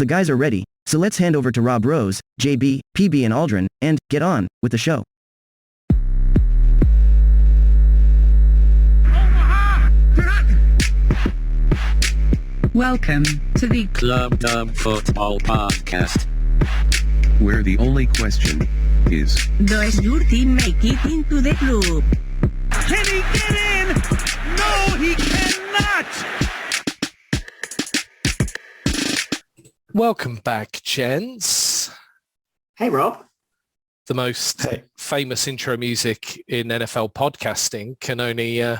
The guys are ready, so let's hand over to Rob Rose, JB, PB and Aldrin, and get on with the show. Welcome to the Club Dub Football Podcast, where the only question is, does your team make it into the club? Can he get in? No, he cannot! Welcome back, gents. Hey, Rob. The most famous intro music in NFL podcasting can only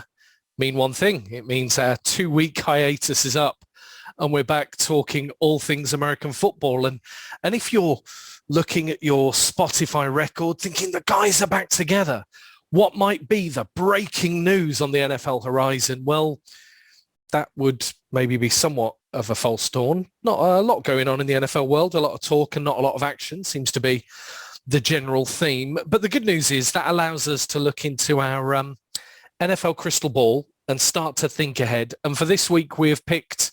mean one thing. It means our 2-week hiatus is up and we're back talking all things American football. And if you're looking at your Spotify record thinking the guys are back together, what might be the breaking news on the NFL horizon? Well, that would maybe be somewhat of a false dawn. Not a lot going on in the NFL world, a lot of talk and not a lot of action seems to be the general theme. But the good news is that allows us to look into our NFL crystal ball and start to think ahead. And for this week, we have picked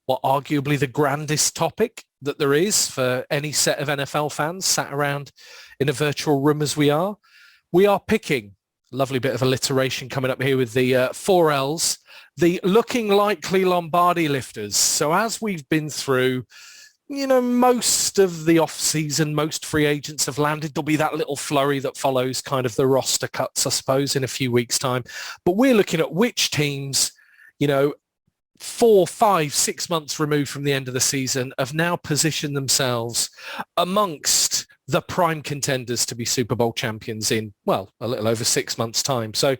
what arguably the grandest topic that there is for any set of NFL fans sat around in a virtual room as we are. We are picking, lovely bit of alliteration coming up here with the 4 L's, the looking likely Lombardi lifters. So as we've been through, most of the off-season, most free agents have landed. There'll be that little flurry that follows kind of the roster cuts, I suppose, in a few weeks' time. But we're looking at which teams, 4, 5, 6 months removed from the end of the season have now positioned themselves amongst the prime contenders to be Super Bowl champions in, a little over 6 months' time. So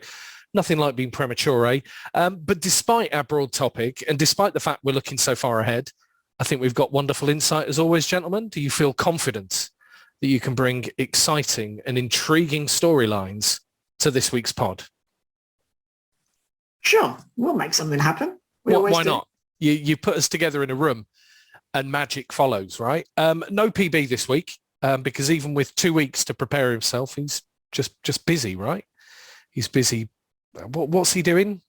nothing like being premature, eh? But despite our broad topic and despite the fact we're looking so far ahead, I think we've got wonderful insight as always, gentlemen. Do you feel confident that you can bring exciting and intriguing storylines to this week's pod? Sure, we'll make something happen. Why not? You put us together in a room and magic follows, right? No PB this week because even with 2 weeks to prepare himself, he's just busy, right? He's busy. What's he doing?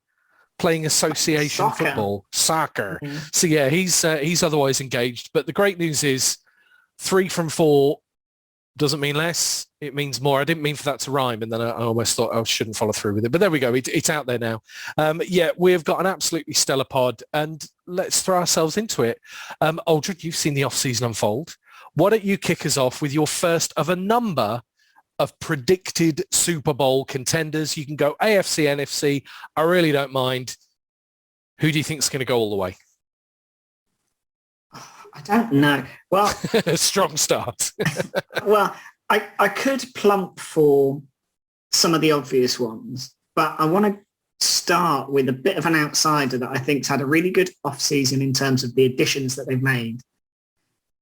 Playing association football, soccer. Mm-hmm. So yeah, he's otherwise engaged. But the great news is 3 from 4 doesn't mean less. It means more. I didn't mean for that to rhyme, and then I almost thought I shouldn't follow through with it. But there we go. It's out there now. We've got an absolutely stellar pod, and let's throw ourselves into it. Aldred, you've seen the off-season unfold. Why don't you kick us off with your first of a number of predicted Super Bowl contenders? You can go AFC, NFC. I really don't mind. Who do you think is going to go all the way? I don't know. Well, strong start. Well, I could plump for some of the obvious ones, but I want to start with a bit of an outsider that I think's had a really good off-season in terms of the additions that they've made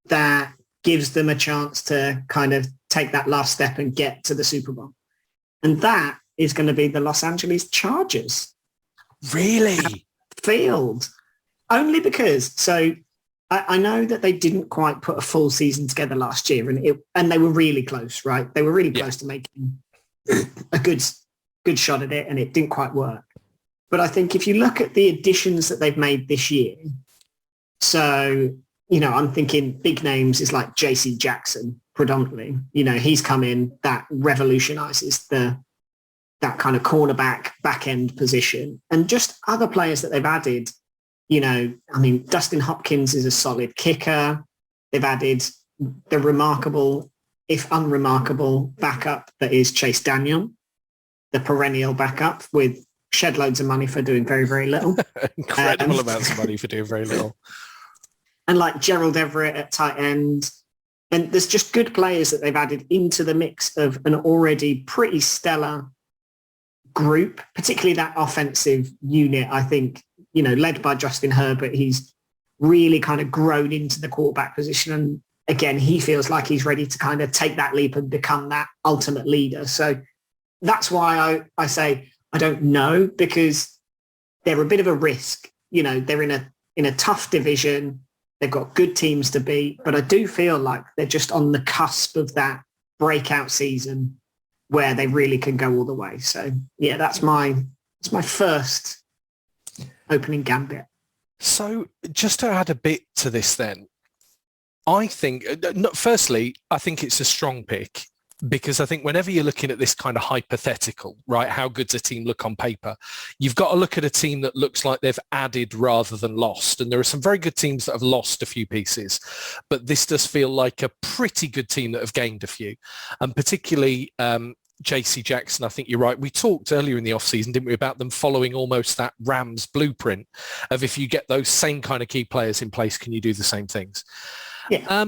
that gives them a chance to kind of take that last step and get to the Super Bowl. And that is going to be the Los Angeles Chargers. Really? Field. Only because, I know that they didn't quite put a full season together last year, and they were really close, right? They were really close to making a good shot at it, and it didn't quite work. But I think if you look at the additions that they've made this year, so, I'm thinking big names is like JC Jackson predominantly. He's come in, that revolutionizes that kind of cornerback back-end position. And just other players that they've added, Dustin Hopkins is a solid kicker. They've added the remarkable, if unremarkable, backup that is Chase Daniel, the perennial backup with shed loads of money for doing very, very little. Incredible amounts of money for doing very little. And like Gerald Everett at tight end. And there's just good players that they've added into the mix of an already pretty stellar group, particularly that offensive unit, I think, led by Justin Herbert. He's really kind of grown into the quarterback position. And again, he feels like he's ready to kind of take that leap and become that ultimate leader. So that's why I say I don't know, because they're a bit of a risk. They're in a tough division. They've got good teams to beat, but I do feel like they're just on the cusp of that breakout season where they really can go all the way. So yeah, that's my first opening gambit. So just to add a bit to this then, I think, firstly, I think it's a strong pick because I think whenever you're looking at this kind of hypothetical, right, how good's a team look on paper, you've got to look at a team that looks like they've added rather than lost. And there are some very good teams that have lost a few pieces, but this does feel like a pretty good team that have gained a few. And particularly JC Jackson, I think you're right. We talked earlier in the offseason, didn't we, about them following almost that Rams blueprint of if you get those same kind of key players in place, can you do the same things? Yeah.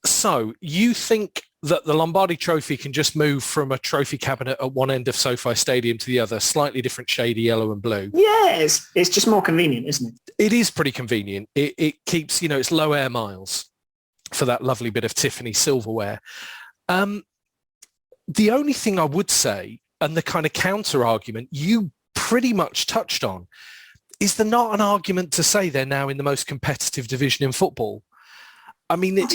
So you think that the Lombardi Trophy can just move from a trophy cabinet at one end of SoFi Stadium to the other, slightly different shade of yellow and blue? Yeah, it's just more convenient, isn't it? It is pretty convenient. It keeps, it's low air miles for that lovely bit of Tiffany silverware. The only thing I would say, and the kind of counter argument you pretty much touched on, is there not an argument to say they're now in the most competitive division in football? I mean,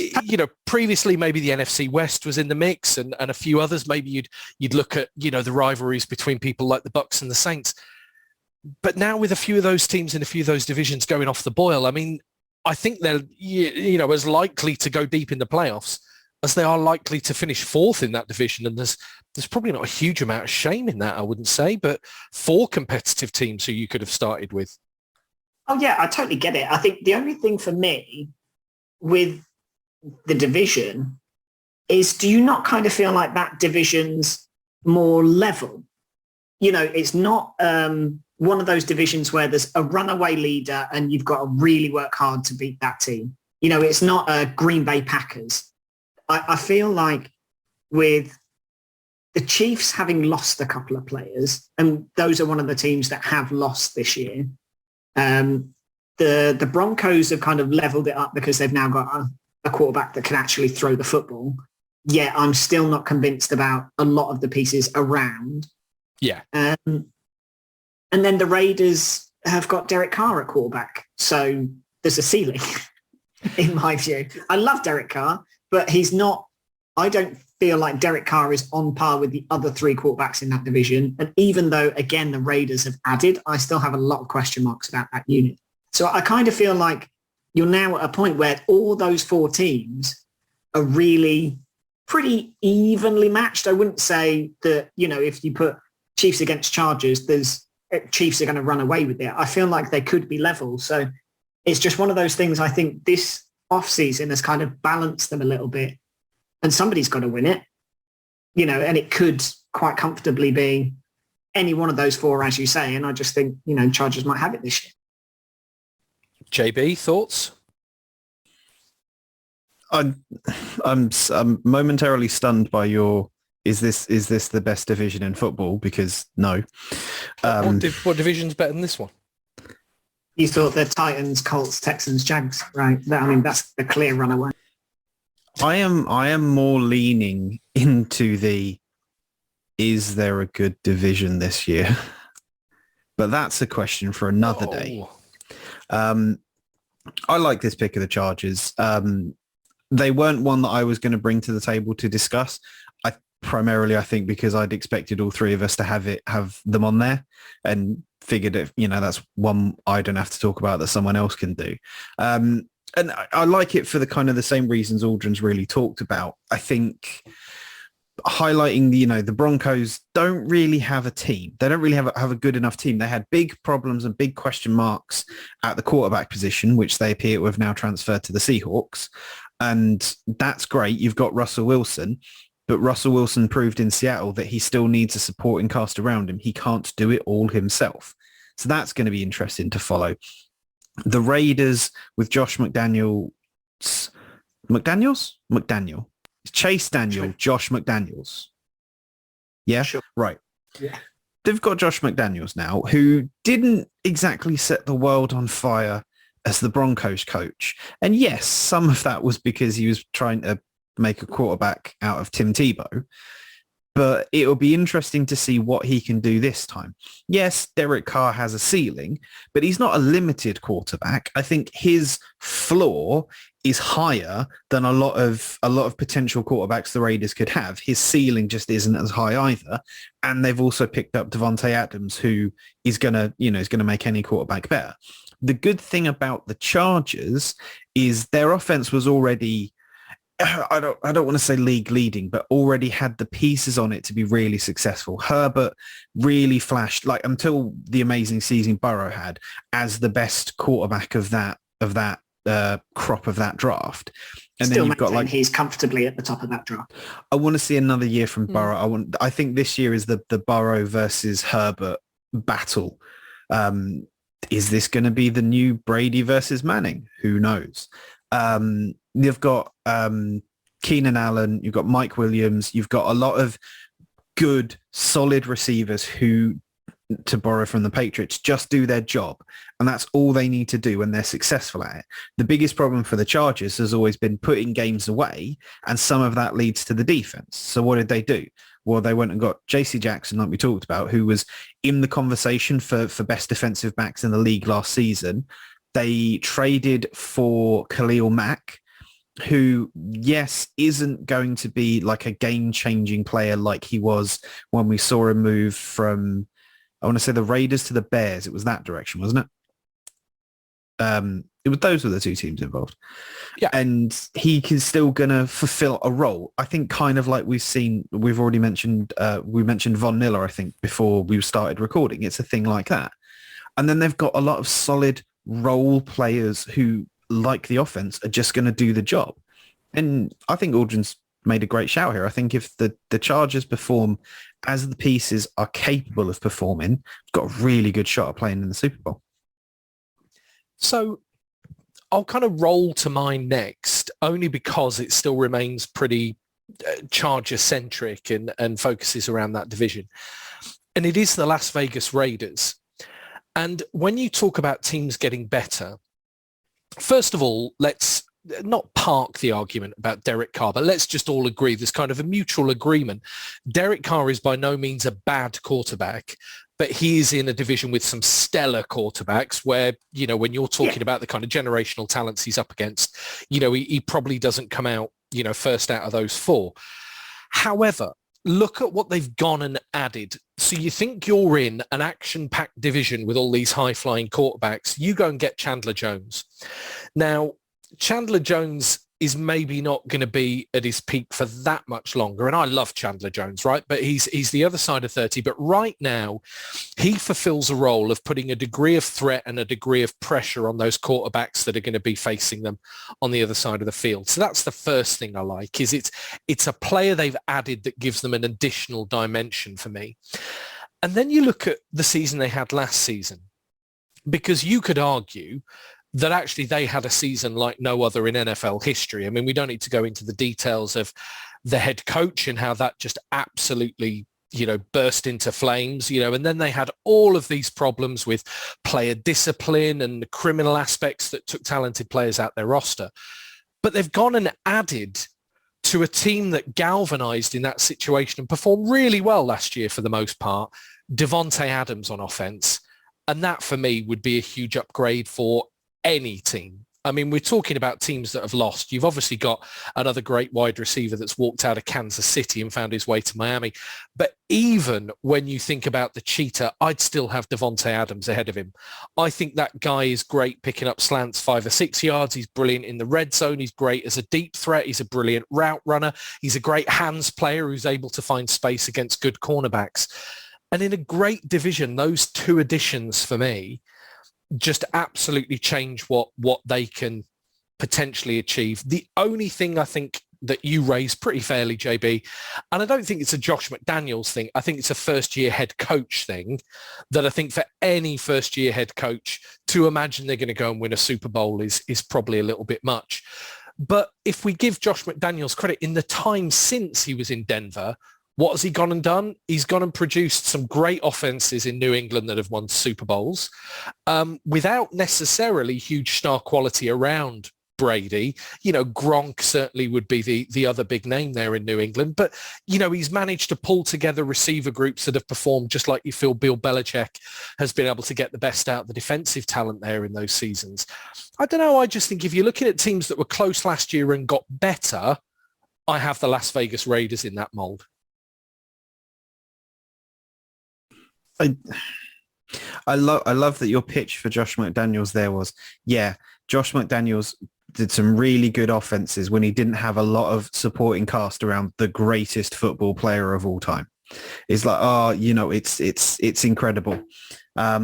previously maybe the NFC West was in the mix and a few others. Maybe you'd look at, the rivalries between people like the Bucks and the Saints. But now with a few of those teams and a few of those divisions going off the boil, I mean, I think they're, as likely to go deep in the playoffs as they are likely to finish fourth in that division. And there's probably not a huge amount of shame in that, I wouldn't say, but 4 competitive teams who you could have started with. Oh, yeah, I totally get it. I think the only thing for me with the division is, do you not kind of feel like that division's more level? It's not one of those divisions where there's a runaway leader and you've got to really work hard to beat that team. It's not a Green Bay Packers. I feel like with the Chiefs having lost a couple of players, and those are one of the teams that have lost this year, the Broncos have kind of leveled it up because they've now got a quarterback that can actually throw the football. Yet I'm still not convinced about a lot of the pieces around. Yeah. And then the Raiders have got Derek Carr at quarterback. So there's a ceiling in my view. I love Derek Carr, but he's not, I don't feel like Derek Carr is on par with the other 3 quarterbacks in that division. And even though, again, the Raiders have added, I still have a lot of question marks about that unit. So I kind of feel like you're now at a point where all those 4 teams are really pretty evenly matched. I wouldn't say that, if you put Chiefs against Chargers, Chiefs are going to run away with it. I feel like they could be level. So it's just one of those things. I think this offseason has kind of balanced them a little bit, and somebody's got to win it, and it could quite comfortably be any one of those 4, as you say. And I just think, Chargers might have it this year. JB, thoughts? I'm momentarily stunned by your, is this the best division in football? Because no. What division's better than this one? You thought the Titans, Colts, Texans, Jags, right? That's the clear runaway. I am more leaning into is there a good division this year? But that's a question for another day. I like this pick of the Chargers. They weren't one that I was going to bring to the table to discuss. I think because I'd expected all 3 of us to have them on there, and figured if that's one I don't have to talk about that someone else can do. And I like it for the kind of the same reasons Aldrin's really talked about. I think highlighting the Broncos don't really have a team. They don't really have a good enough team. They had big problems and big question marks at the quarterback position, which they appear to have now transferred to the Seahawks. And that's great. You've got Russell Wilson, but Russell Wilson proved in Seattle that he still needs a supporting cast around him. He can't do it all himself. So that's going to be interesting to follow. The Raiders with Josh McDaniel. Chase Daniel, Josh McDaniels. Yeah? Sure. Right. Yeah. They've got Josh McDaniels now, who didn't exactly set the world on fire as the Broncos coach. And yes, some of that was because he was trying to make a quarterback out of Tim Tebow. But it'll be interesting to see what he can do this time. Yes, Derek Carr has a ceiling, but he's not a limited quarterback. I think his floor is higher than a lot of potential quarterbacks the Raiders could have. His ceiling just isn't as high either. And they've also picked up Devontae Adams, who is gonna make any quarterback better. The good thing about the Chargers is their offense was already, I don't want to say league leading, but already had the pieces on it to be really successful. Herbert really flashed, like until the amazing season Burrow had, as the best quarterback of that crop of that draft. And Still then you've got like, he's comfortably at the top of that draft. I want to see another year from Burrow. I think this year is the Burrow versus Herbert battle. Is this going to be the new Brady versus Manning? Who knows? You've got Keenan Allen, you've got Mike Williams, you've got a lot of good, solid receivers who, to borrow from the Patriots, just do their job. And that's all they need to do when they're successful at it. The biggest problem for the Chargers has always been putting games away, and some of that leads to the defense. So what did they do? Well, they went and got JC Jackson, like we talked about, who was in the conversation for best defensive backs in the league last season. They traded for Khalil Mack, who, yes, isn't going to be like a game-changing player like he was when we saw him move from, I want to say, the Raiders to the Bears. It was that direction, wasn't it? Those were the two teams involved. Yeah. And he is still going to fulfill a role. I think kind of like we've already mentioned, we mentioned Von Miller, I think, before we started recording. It's a thing like that. And then they've got a lot of solid role players who, like the offense, are just going to do the job. And I think Aldrin's made a great shout here. I think if the Chargers perform as the pieces are capable of performing, got a really good shot at playing in the Super Bowl. So I'll kind of roll to mine next, only because it still remains pretty Charger-centric and focuses around that division. And it is the Las Vegas Raiders. And when you talk about teams getting better, first of all, let's not park the argument about Derek Carr, but let's just all agree there's kind of a mutual agreement. Derek Carr is by no means a bad quarterback, but he is in a division with some stellar quarterbacks where, when you're talking about the kind of generational talents he's up against, he probably doesn't come out, first out of those four. However, look at what they've gone and added. So you think you're in an action-packed division with all these high-flying quarterbacks. You go and get Chandler Jones. Now, Chandler Jones is maybe not going to be at his peak for that much longer. And I love Chandler Jones, right? But he's the other side of 30. But right now, he fulfills a role of putting a degree of threat and a degree of pressure on those quarterbacks that are going to be facing them on the other side of the field. So that's the first thing I like, is it's a player they've added that gives them an additional dimension for me. And then you look at the season they had last season, because you could argue that actually they had a season like no other in NFL history. I mean, we don't need to go into the details of the head coach and how that just absolutely, burst into flames, and then they had all of these problems with player discipline and the criminal aspects that took talented players out their roster. But they've gone and added to a team that galvanized in that situation and performed really well last year for the most part, Devontae Adams on offense. And that for me would be a huge upgrade for any team. I mean, we're talking about teams that have lost. You've obviously got another great wide receiver that's walked out of Kansas City and found his way to Miami. But even when you think about the cheetah, I'd still have Devontae Adams ahead of him. I think that guy is great picking up slants 5 or 6 yards. He's brilliant in the red zone. He's great as a deep threat. He's a brilliant route runner. He's a great hands player who's able to find space against good cornerbacks. And in a great division, those two additions for me just absolutely change what they can potentially achieve. The only thing I think that you raised pretty fairly, JB, and I don't think it's a Josh McDaniels thing. I think it's a first-year head coach thing that I think for any first-year head coach to imagine they're going to go and win a Super Bowl is probably a little bit much. But if we give Josh McDaniels credit, in the time since he was in Denver, what has he gone and done? He's gone and produced some great offenses in New England that have won Super Bowls without necessarily huge star quality around Brady. Gronk certainly would be the other big name there in New England. But, he's managed to pull together receiver groups that have performed just like you feel Bill Belichick has been able to get the best out of the defensive talent there in those seasons. I don't know. I just think if you're looking at teams that were close last year and got better, I have the Las Vegas Raiders in that mold. I love that your pitch for Josh McDaniels there was, Josh McDaniels did some really good offenses when he didn't have a lot of supporting cast around the greatest football player of all time. It's like, it's incredible. Are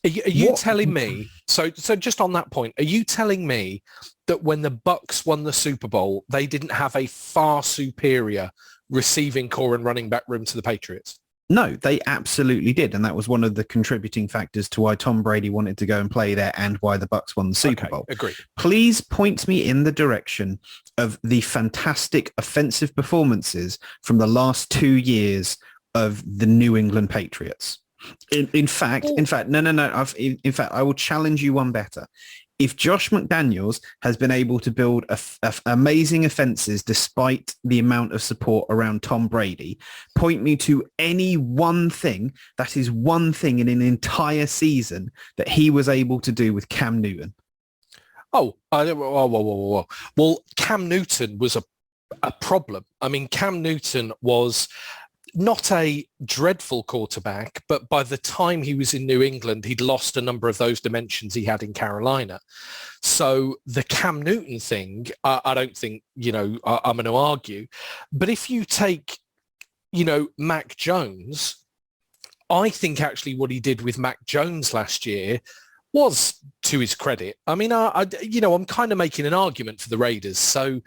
you telling me, so just on that point, are you telling me that when the Bucks won the Super Bowl, they didn't have a far superior receiving core and running back room to the Patriots? No, they absolutely did. And that was one of the contributing factors to why Tom Brady wanted to go and play there and why the Bucks won the Super Bowl. Agreed. Please point me in the direction of the fantastic offensive performances from the last 2 years of the New England Patriots. In fact, no. In fact, I will challenge you one better. If Josh McDaniels has been able to build amazing offenses despite the amount of support around Tom Brady, point me to any one thing that is one thing in an entire season that he was able to do with Cam Newton. Whoa. Well, Cam Newton was a problem. I mean, Cam Newton was not a dreadful quarterback, but by the time he was in New England, he'd lost a number of those dimensions he had in Carolina. So the Cam Newton thing, I don't think, I'm going to argue. But if you take, Mac Jones, I think actually what he did with Mac Jones last year was to his credit. I mean, I'm kind of making an argument for the Raiders. So,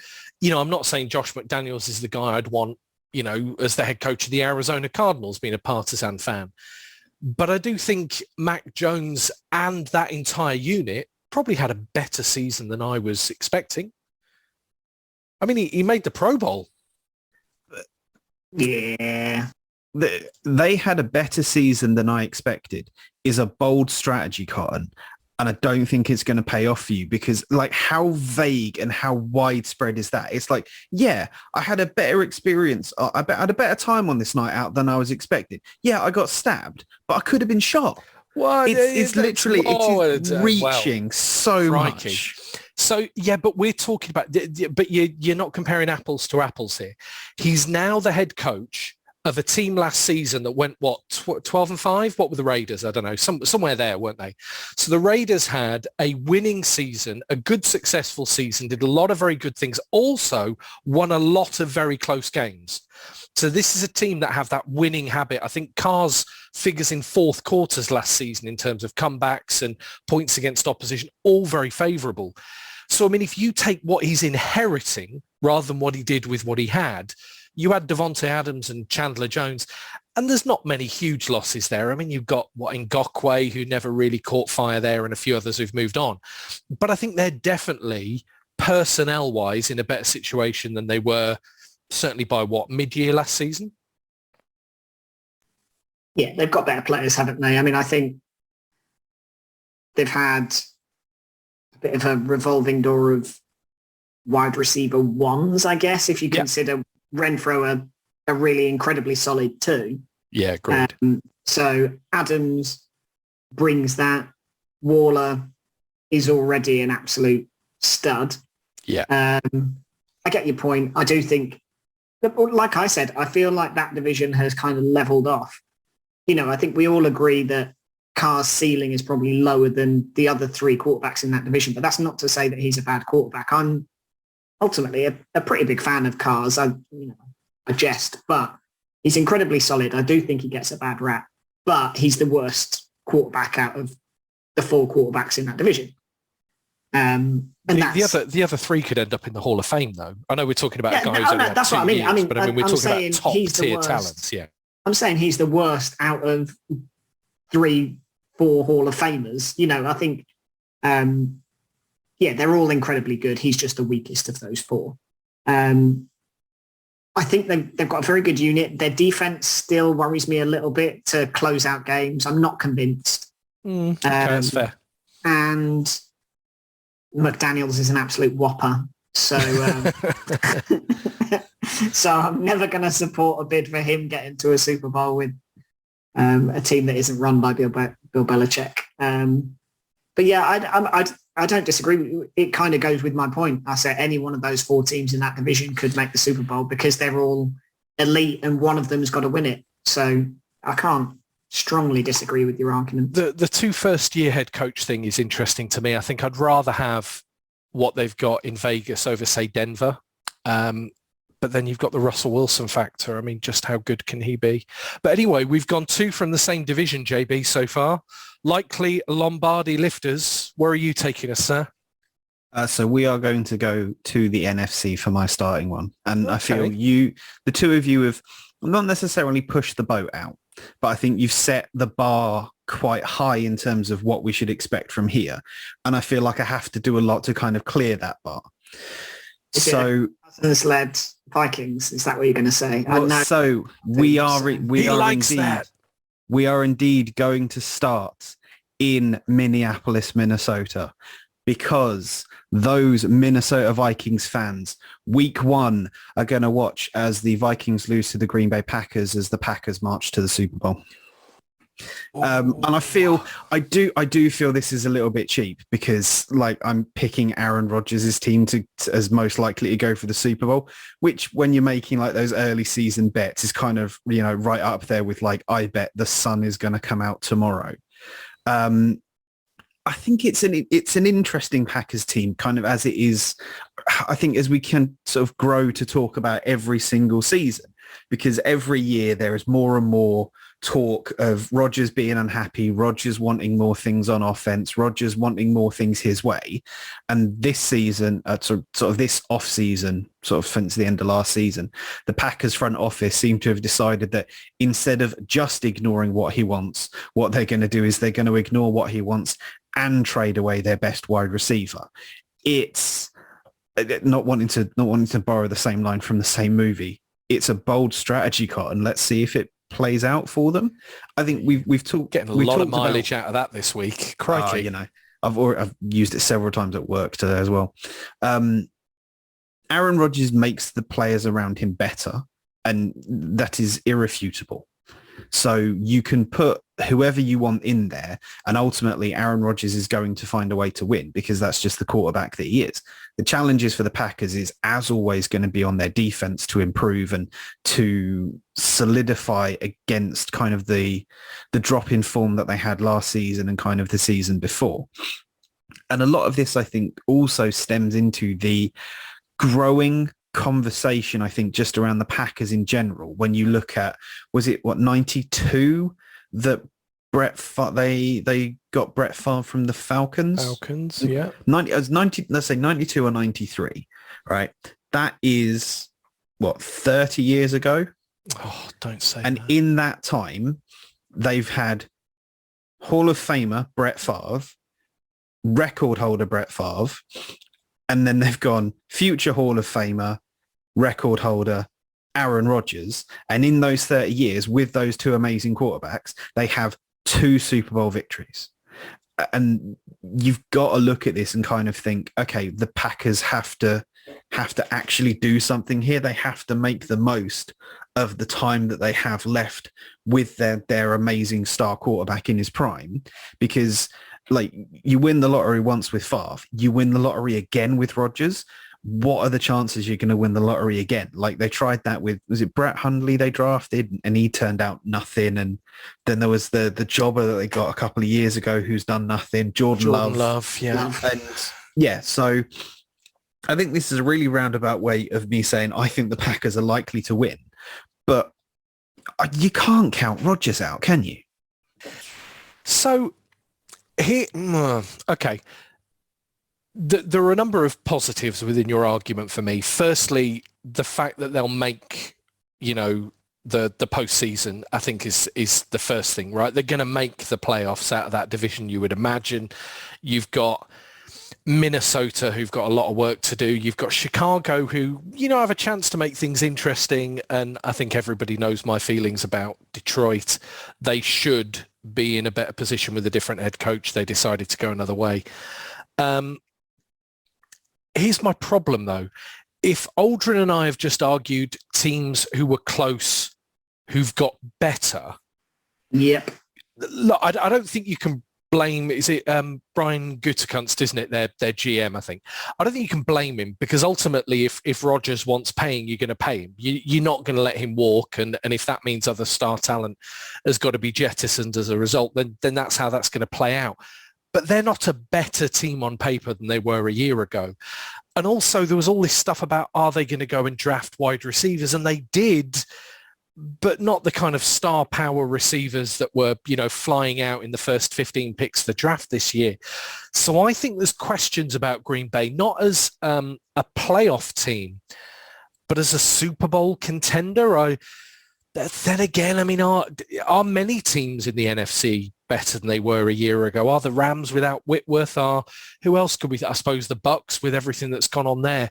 I'm not saying Josh McDaniels is the guy I'd want, as the head coach of the Arizona Cardinals, being a partisan fan. But I do think Mac Jones and that entire unit probably had a better season than I was expecting. I mean, he made the Pro Bowl. Yeah. They had a better season than I expected is a bold strategy, Cotton. And I don't think it's going to pay off for you because how vague and how widespread is that? It's like, I had a better experience. I had a better time on this night out than I was expecting. Yeah, I got stabbed, but I could have been shot. Well, it's literally reaching so much. So, but we're talking about, but you're not comparing apples to apples here. He's now the head coach of a team last season that went, 12-5? What were the Raiders? I don't know, somewhere there, weren't they? So the Raiders had a winning season, a good, successful season, did a lot of very good things, also won a lot of very close games. So this is a team that have that winning habit. I think Carr's figures in fourth quarters last season in terms of comebacks and points against opposition, all very favourable. So, I mean, if you take what he's inheriting rather than what he did with what he had, you had Devontae Adams and Chandler Jones, and there's not many huge losses there. I mean, you've got Ngakoue, who never really caught fire there, and a few others who've moved on. But I think they're definitely, personnel-wise, in a better situation than they were, certainly by mid-year last season? Yeah, they've got better players, haven't they? I mean, I think they've had a bit of a revolving door of wide receiver ones, I guess, if you consider Renfro a really incredibly solid too. Yeah, great. So Adams brings that. Waller is already an absolute stud. Yeah. I get your point. I do think, like I said, I feel like that division has kind of leveled off. I think we all agree that Carr's ceiling is probably lower than the other three quarterbacks in that division, but that's not to say that he's a bad quarterback. I'm ultimately a pretty big fan of Carr's. I jest, but he's incredibly solid. I do think he gets a bad rap, but he's the worst quarterback out of the four quarterbacks in that division. And the other three could end up in the Hall of Fame, though. I know we're talking about a guy who's only had that's 2 what I mean. years, but we're talking about top tier talents. Yeah, I'm saying he's the worst out of 3-4 Hall of Famers. I think, they're all incredibly good. He's just the weakest of those four. I think they've got a very good unit. Their defense still worries me a little bit to close out games. I'm not convinced. Okay, that's fair. And McDaniels is an absolute whopper. So, so I'm never going to support a bid for him getting to a Super Bowl with a team that isn't run by Bill Belichick. But yeah, I don't disagree. It kind of goes with my point. I said any one of those four teams in that division could make the Super Bowl because they're all elite and one of them's got to win it. So I can't strongly disagree with your argument. The two first-year head coach thing is interesting to me. I think I'd rather have what they've got in Vegas over, say, Denver. But then you've got the Russell Wilson factor. I mean, just how good can he be? But anyway, we've gone two from the same division, JB, so far. Likely Lombardi lifters. Where are you taking us, sir? So we are going to go to the NFC for my starting one. And Okay. I feel the two of you have not necessarily pushed the boat out, but I think you've set the bar quite high in terms of what we should expect from here. And I feel like I have to do a lot to kind of clear that bar. So led Vikings, is that what you're going to say? so we are indeed going to start in Minneapolis, Minnesota, because those Minnesota Vikings fans, week one, are going to watch as the Vikings lose to the Green Bay Packers as the Packers march to the Super Bowl. And I do feel this is a little bit cheap because I'm picking Aaron Rodgers' team as most likely to go for the Super Bowl, which when you're making those early season bets is kind of, right up there with I bet the sun is going to come out tomorrow. I think it's an interesting Packers team kind of as it is. I think as we can sort of grow to talk about every single season, because every year there is more and more talk of Rodgers being unhappy, Rodgers wanting more things on offense, Rodgers wanting more things his way. And this season, sort of this off season, sort of since the end of last season, the Packers front office seem to have decided that instead of just ignoring what he wants, what they're going to do is they're going to ignore what he wants and trade away their best wide receiver. It's not wanting to borrow the same line from the same movie. It's a bold strategy, Cotton. Let's see if it plays out for them. I think we've talked getting a lot of mileage out of that this week. Crikey. I've used it several times at work today as well. Aaron Rodgers makes the players around him better, and that is irrefutable. So you can put whoever you want in there, and ultimately Aaron Rodgers is going to find a way to win because that's just the quarterback that he is. The challenges for the Packers is, as always, going to be on their defense to improve and to solidify against kind of the drop in form that they had last season and kind of the season before. And a lot of this, I think, also stems into the growing conversation, I think, just around the Packers in general. When you look at, was it 92 that they got Brett Favre from the Falcons? Falcons, yeah. 90, let's say 92 or 93, right? That is 30 years ago. Oh, don't say and that. In that time, they've had Hall of Famer Brett Favre, record holder Brett Favre, and then they've gone future Hall of Famer, record holder Aaron Rodgers. And in those 30 years, with those two amazing quarterbacks, they have 2 Super Bowl victories. And you've got to look at this and kind of think, okay, the Packers have to actually do something here. They have to make the most of the time that they have left with their amazing star quarterback in his prime, because you win the lottery once with Favre, you win the lottery again with Rodgers. What are the chances you're going to win the lottery again? They tried that with, was it Brett Hundley they drafted, and he turned out nothing. And then there was the jobber that they got a couple of years ago who's done nothing, Jordan Love. Yeah. And yeah, so I think this is a really roundabout way of me saying I think the Packers are likely to win, but you can't count Rodgers out, can you? So here, okay. There are a number of positives within your argument for me. Firstly, the fact that they'll make, the postseason, I think is the first thing, right? They're going to make the playoffs out of that division, you would imagine. You've got Minnesota, who've got a lot of work to do. You've got Chicago, who, have a chance to make things interesting. And I think everybody knows my feelings about Detroit. They should be in a better position with a different head coach. They decided to go another way. Here's my problem, though. If Aldrin and I have just argued teams who were close, who've got better, yep, look, I don't think you can blame, is it Brian Gutekunst, isn't it, their GM, I think. I don't think you can blame him, because ultimately if Rodgers wants paying, you're going to pay him. You're not going to let him walk, and if that means other star talent has got to be jettisoned as a result, then that's how that's going to play out. But they're not a better team on paper than they were a year ago. And also there was all this stuff about, are they going to go and draft wide receivers? And they did, but not the kind of star power receivers that were, flying out in the first 15 picks of the draft this year. So I think there's questions about Green Bay, not as a playoff team, but as a Super Bowl contender. Then again, I mean, are many teams in the NFC better than they were a year ago? Are the Rams without Whitworth? Who else could we? I suppose the Bucks with everything that's gone on there.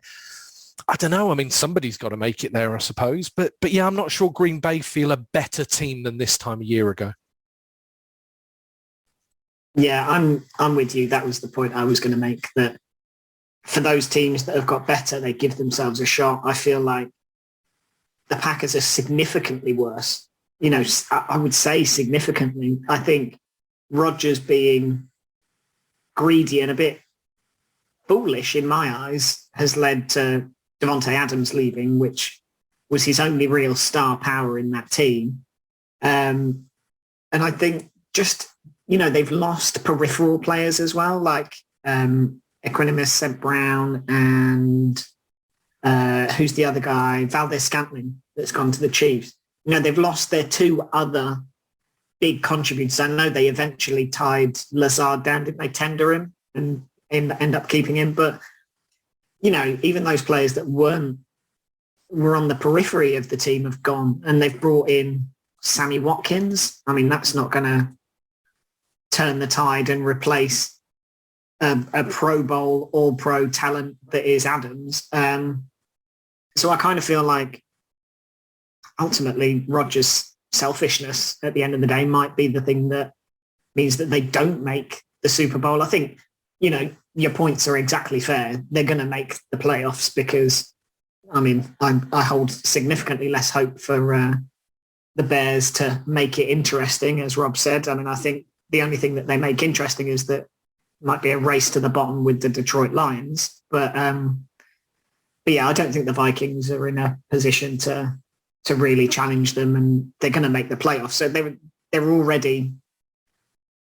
I don't know. I mean, somebody's got to make it there, I suppose. But yeah, I'm not sure Green Bay feel a better team than this time a year ago. Yeah, I'm with you. That was the point I was going to make, that for those teams that have got better, they give themselves a shot. I feel like the Packers are significantly worse. I would say significantly. I think Rodgers being greedy and a bit foolish in my eyes has led to Devontae Adams leaving, which was his only real star power in that team. And I think just, they've lost peripheral players as well, like Equanimus St. Brown and who's the other guy? Valdez-Scantling, that's gone to the Chiefs. They've lost their two other big contributors. I know they eventually tied Lazard down, didn't they? Tender him and end up keeping him. But, even those players that were on the periphery of the team have gone, and they've brought in Sammy Watkins. I mean, that's not going to turn the tide and replace a Pro Bowl, all-pro talent that is Adams. So I kind of feel like ultimately Rodgers' selfishness at the end of the day might be the thing that means that they don't make the Super Bowl. I think, your points are exactly fair. They're going to make the playoffs because, I mean, I hold significantly less hope for the Bears to make it interesting, as Rob said. I mean, I think the only thing that they make interesting is that might be a race to the bottom with the Detroit Lions. But yeah, I don't think the Vikings are in a position to really challenge them, and they're going to make the playoffs. So they're already,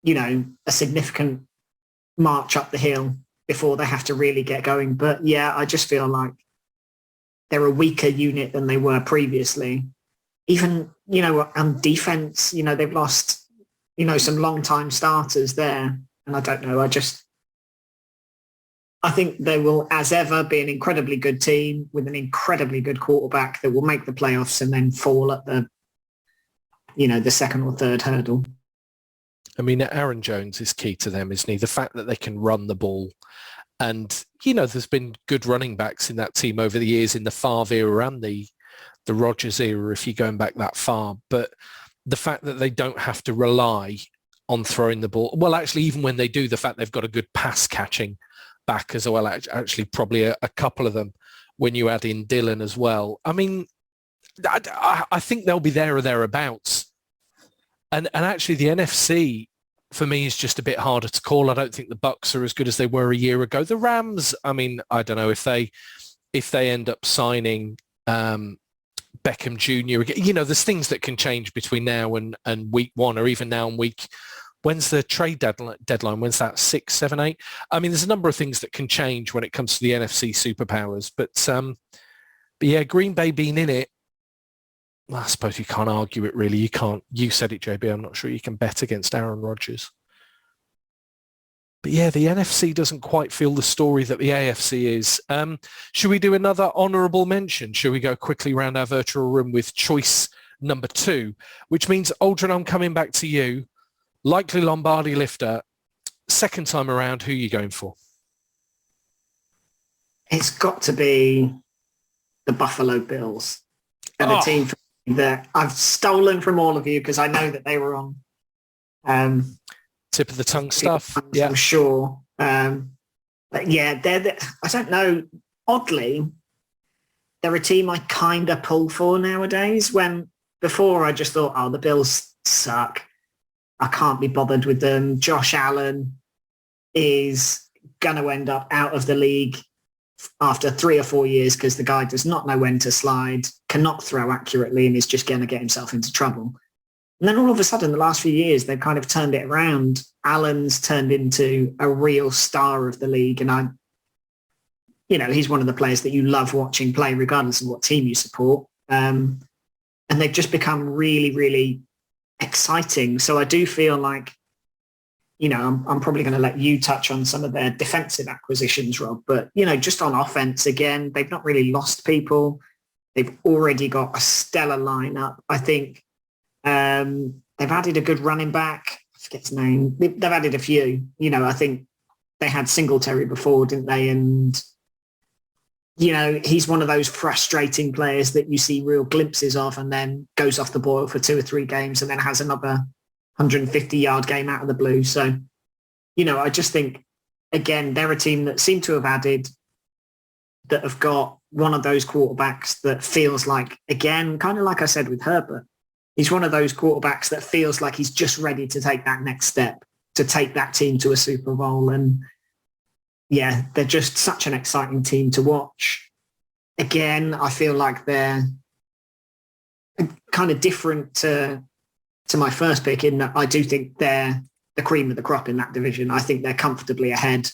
a significant march up the hill before they have to really get going. But yeah, I just feel like they're a weaker unit than they were previously. Even, on defense, they've lost, some long-time starters there. And I don't know, I think they will, as ever, be an incredibly good team with an incredibly good quarterback that will make the playoffs and then fall at the second or third hurdle. I mean, Aaron Jones is key to them, isn't he? The fact that they can run the ball. And, there's been good running backs in that team over the years in the Favre era and the Rodgers era, if you're going back that far. But the fact that they don't have to rely on throwing the ball. Well, actually, even when they do, the fact they've got a good pass catching back as well, actually probably a couple of them when you add in Dylan as well. I mean, I think they'll be there or thereabouts. And actually the NFC for me is just a bit harder to call. I don't think the Bucks are as good as they were a year ago. The Rams, I mean, I don't know if they end up signing Beckham Jr. again. There's things that can change between now and week one, or even now and when's the trade deadline? When's that? 6, 7, 8? I mean, there's a number of things that can change when it comes to the NFC superpowers. But yeah, Green Bay being in it, I suppose you can't argue it really. You can't. You said it, JB. I'm not sure you can bet against Aaron Rodgers. But yeah, the NFC doesn't quite feel the story that the AFC is. Should we do another honourable mention? Should we go quickly around our virtual room with choice number 2, which means, Aldrin, I'm coming back to you. Likely Lombardi lifter. Second time around, who are you going for? It's got to be the Buffalo Bills. And the team that I've stolen from all of you because I know that they were on tip of the tongue stuff. Yeah, I'm sure. But yeah, I don't know. Oddly, they're a team I kind of pull for nowadays. When before I just thought, the Bills suck. I can't be bothered with them. Josh Allen is going to end up out of the league after 3 or 4 years because the guy does not know when to slide, cannot throw accurately, and is just going to get himself into trouble. And then all of a sudden, the last few years, they've kind of turned it around. Allen's turned into a real star of the league. And he's one of the players that you love watching play, regardless of what team you support. And they've just become really, really exciting. So I do feel like, I'm probably going to let you touch on some of their defensive acquisitions, Rob. But, just on offense, again, they've not really lost people. They've already got a stellar lineup. I think they've added a good running back. I forget his name. They've added a few. I think they had Singletary before, didn't they? And, he's one of those frustrating players that you see real glimpses of and then goes off the boil for 2 or 3 games and then has another 150-yard game out of the blue. So, I just think, again, they're a team that seem to have added, that have got one of those quarterbacks that feels like, again, kind of like I said with Herbert, he's one of those quarterbacks that feels like he's just ready to take that next step, to take that team to a Super Bowl. And yeah, they're just such an exciting team to watch. Again, I feel like they're kind of different to my first pick in that I do think they're the cream of the crop in that division. I think they're comfortably ahead.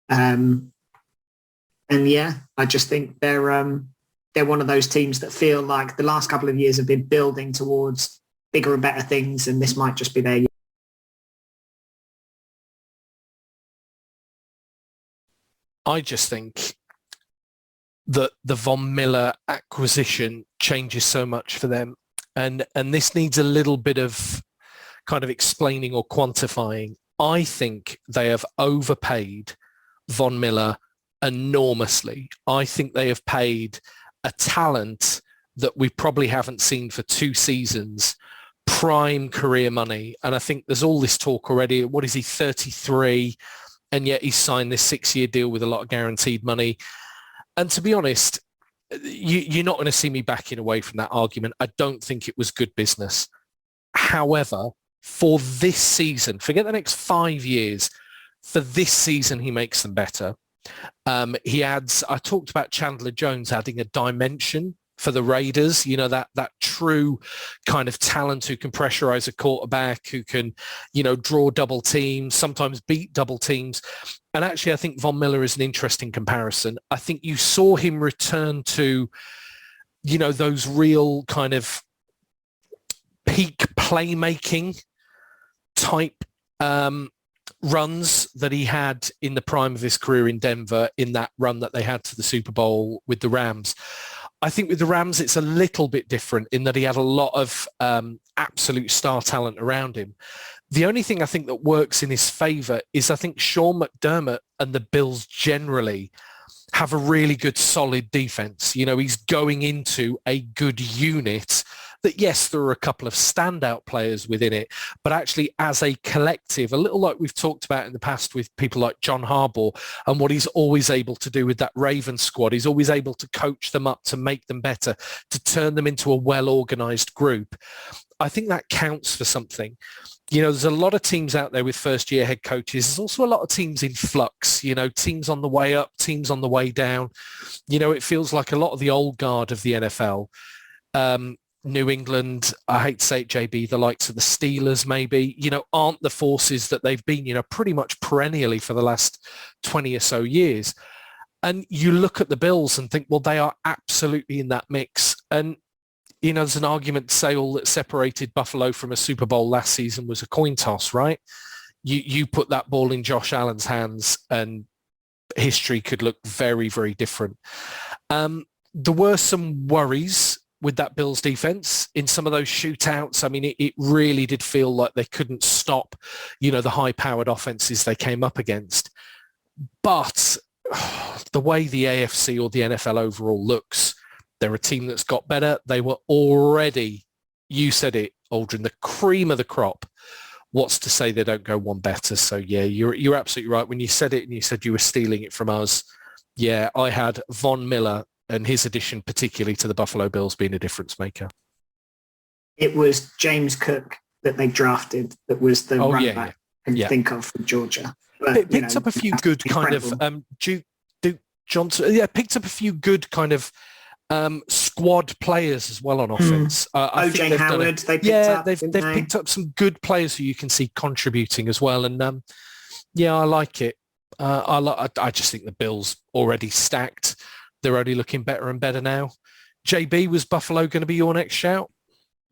And yeah, I just think they're one of those teams that feel like the last couple of years have been building towards bigger and better things, and this might just be their year. I just think that the Von Miller acquisition changes so much for them. And this needs a little bit of kind of explaining or quantifying. I think they have overpaid Von Miller enormously. I think they have paid a talent that we probably haven't seen for 2 seasons, prime career money. And I think there's all this talk already. What is he, 33? And yet he's signed this 6-year deal with a lot of guaranteed money. And to be honest, you're not going to see me backing away from that argument. I don't think it was good business. However, for this season, forget the next 5 years, for this season, he makes them better. He adds, I talked about Chandler Jones adding a dimension for the Raiders, that true kind of talent who can pressurize a quarterback, who can, draw double teams, sometimes beat double teams. And actually, I think Von Miller is an interesting comparison. I think you saw him return to, those real kind of peak playmaking type runs that he had in the prime of his career in Denver, in that run that they had to the Super Bowl with the Rams. I think with the Rams, it's a little bit different in that he had a lot of absolute star talent around him. The only thing I think that works in his favor is I think Sean McDermott and the Bills generally have a really good, solid defense. He's going into a good unit that, yes, there are a couple of standout players within it, but actually as a collective, a little like we've talked about in the past with people like John Harbaugh and what he's always able to do with that Ravens squad. He's always able to coach them up, to make them better, to turn them into a well-organized group. I think that counts for something. There's a lot of teams out there with first-year head coaches. There's also a lot of teams in flux, teams on the way up, teams on the way down. It feels like a lot of the old guard of the NFL. New England, I hate to say it, JB, the likes of the Steelers maybe, aren't the forces that they've been, pretty much perennially for the last 20 or so years. And you look at the Bills and think, well, they are absolutely in that mix. And, there's an argument to say all that separated Buffalo from a Super Bowl last season was a coin toss, right? You put that ball in Josh Allen's hands and history could look very, very different. There were some worries with that Bills defense in some of those shootouts. I mean, it really did feel like they couldn't stop, the high-powered offenses they came up against. But the way the AFC or the NFL overall looks, they're a team that's got better. They were already, you said it, Aldrin, the cream of the crop. What's to say they don't go one better? So, yeah, you're absolutely right. When you said it and you said you were stealing it from us, yeah, I had Von Miller and his addition particularly to the Buffalo Bills being a difference maker. It was James Cook that they drafted that was the running back I can think of from Georgia. But, it picked up a few good kind of Duke Johnson. Yeah, picked up a few good kind of squad players as well on offense. I think OJ Howard, they picked up. They've picked up some good players who you can see contributing as well. And I like it. I just think the Bills already stacked. They're only looking better and better now. JB, was Buffalo going to be your next shout?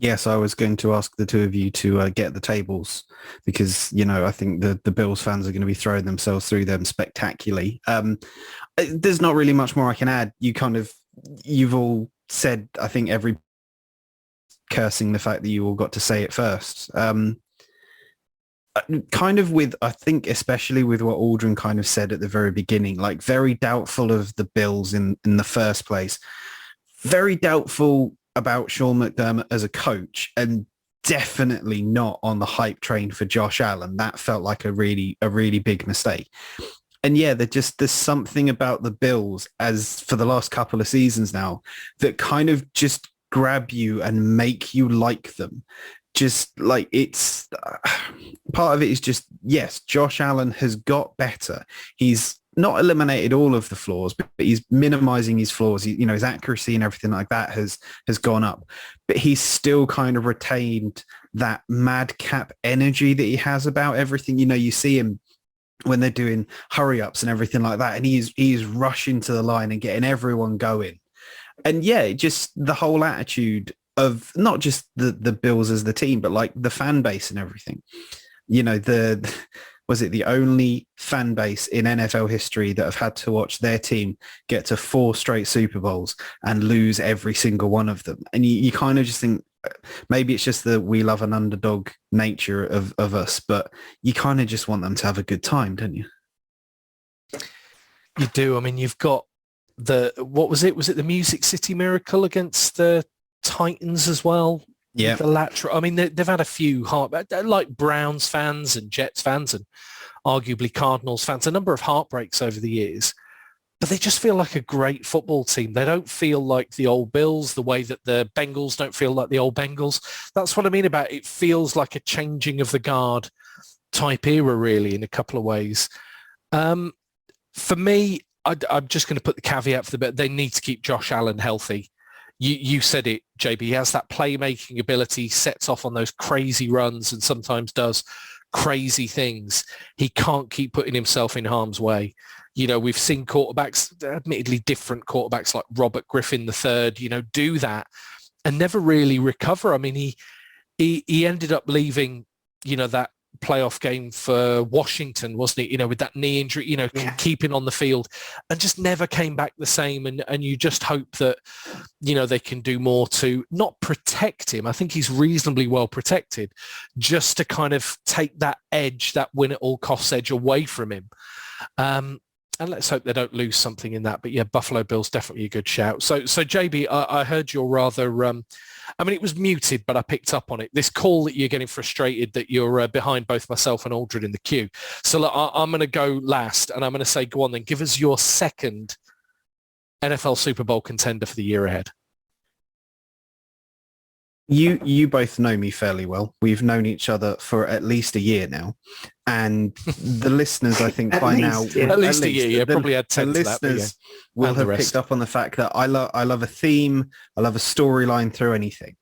Yes, I was going to ask the two of you to get the tables because, I think the Bills fans are going to be throwing themselves through them spectacularly. There's not really much more I can add. You've all said, I think, every cursing the fact that you all got to say it first. Kind of with, I think, especially with what Aldrin kind of said at the very beginning, like very doubtful of the Bills in the first place. Very doubtful about Sean McDermott as a coach, and definitely not on the hype train for Josh Allen. That felt like a really big mistake. And yeah, there's something about the Bills, as for the last couple of seasons now, that kind of just grab you and make you like them. Just like it's part of it is just, yes, Josh Allen has got better. He's not eliminated all of the flaws, but he's minimizing his flaws. His accuracy and everything like that has gone up, but he's still kind of retained that madcap energy that he has about everything. You see him when they're doing hurry ups and everything like that, and he's rushing to the line and getting everyone going. And yeah, just the whole attitude of not just the Bills as the team, but like the fan base and everything. Was it the only fan base in NFL history that have had to watch their team get to 4 straight Super Bowls and lose every single one of them? And you kind of just think, maybe it's just the we love an underdog nature of us, but you kind of just want them to have a good time, don't you? You do. I mean, you've got what was it? Was it the Music City Miracle against the Titans as well? Yeah. The lateral. I mean, they've had a few like Browns fans and Jets fans and arguably Cardinals fans, a number of heartbreaks over the years, but they just feel like a great football team. They don't feel like the old Bills, the way that the Bengals don't feel like the old Bengals. That's what I mean about it. Feels like a changing of the guard type era, really, in a couple of ways. For me, I'm just going to put the caveat for the bit. They need to keep Josh Allen healthy. You said it, JB. He has that playmaking ability, sets off on those crazy runs and sometimes does crazy things. He can't keep putting himself in harm's way. We've seen quarterbacks, admittedly different quarterbacks like Robert Griffin III, do that and never really recover. I mean, he ended up leaving, that playoff game for Washington, wasn't he? With that knee injury, keeping on the field and just never came back the same. And you just hope that, they can do more to not protect him. I think he's reasonably well protected, just to kind of take that edge, that win at all costs edge away from him. And let's hope they don't lose something in that. But yeah, Buffalo Bills definitely a good shout. So JB, I heard you're rather, it was muted, but I picked up on it. This call that you're getting frustrated that you're behind both myself and Aldrin in the queue. So look, I'm going to go last and I'm going to say, go on then, give us your second NFL Super Bowl contender for the year ahead. You both know me fairly well. We've known each other for at least a year now. And the listeners, I think by now... At least a year, yeah. Probably had 10 the to that, but listeners will have picked up on the fact that I love a theme, I love a storyline through anything.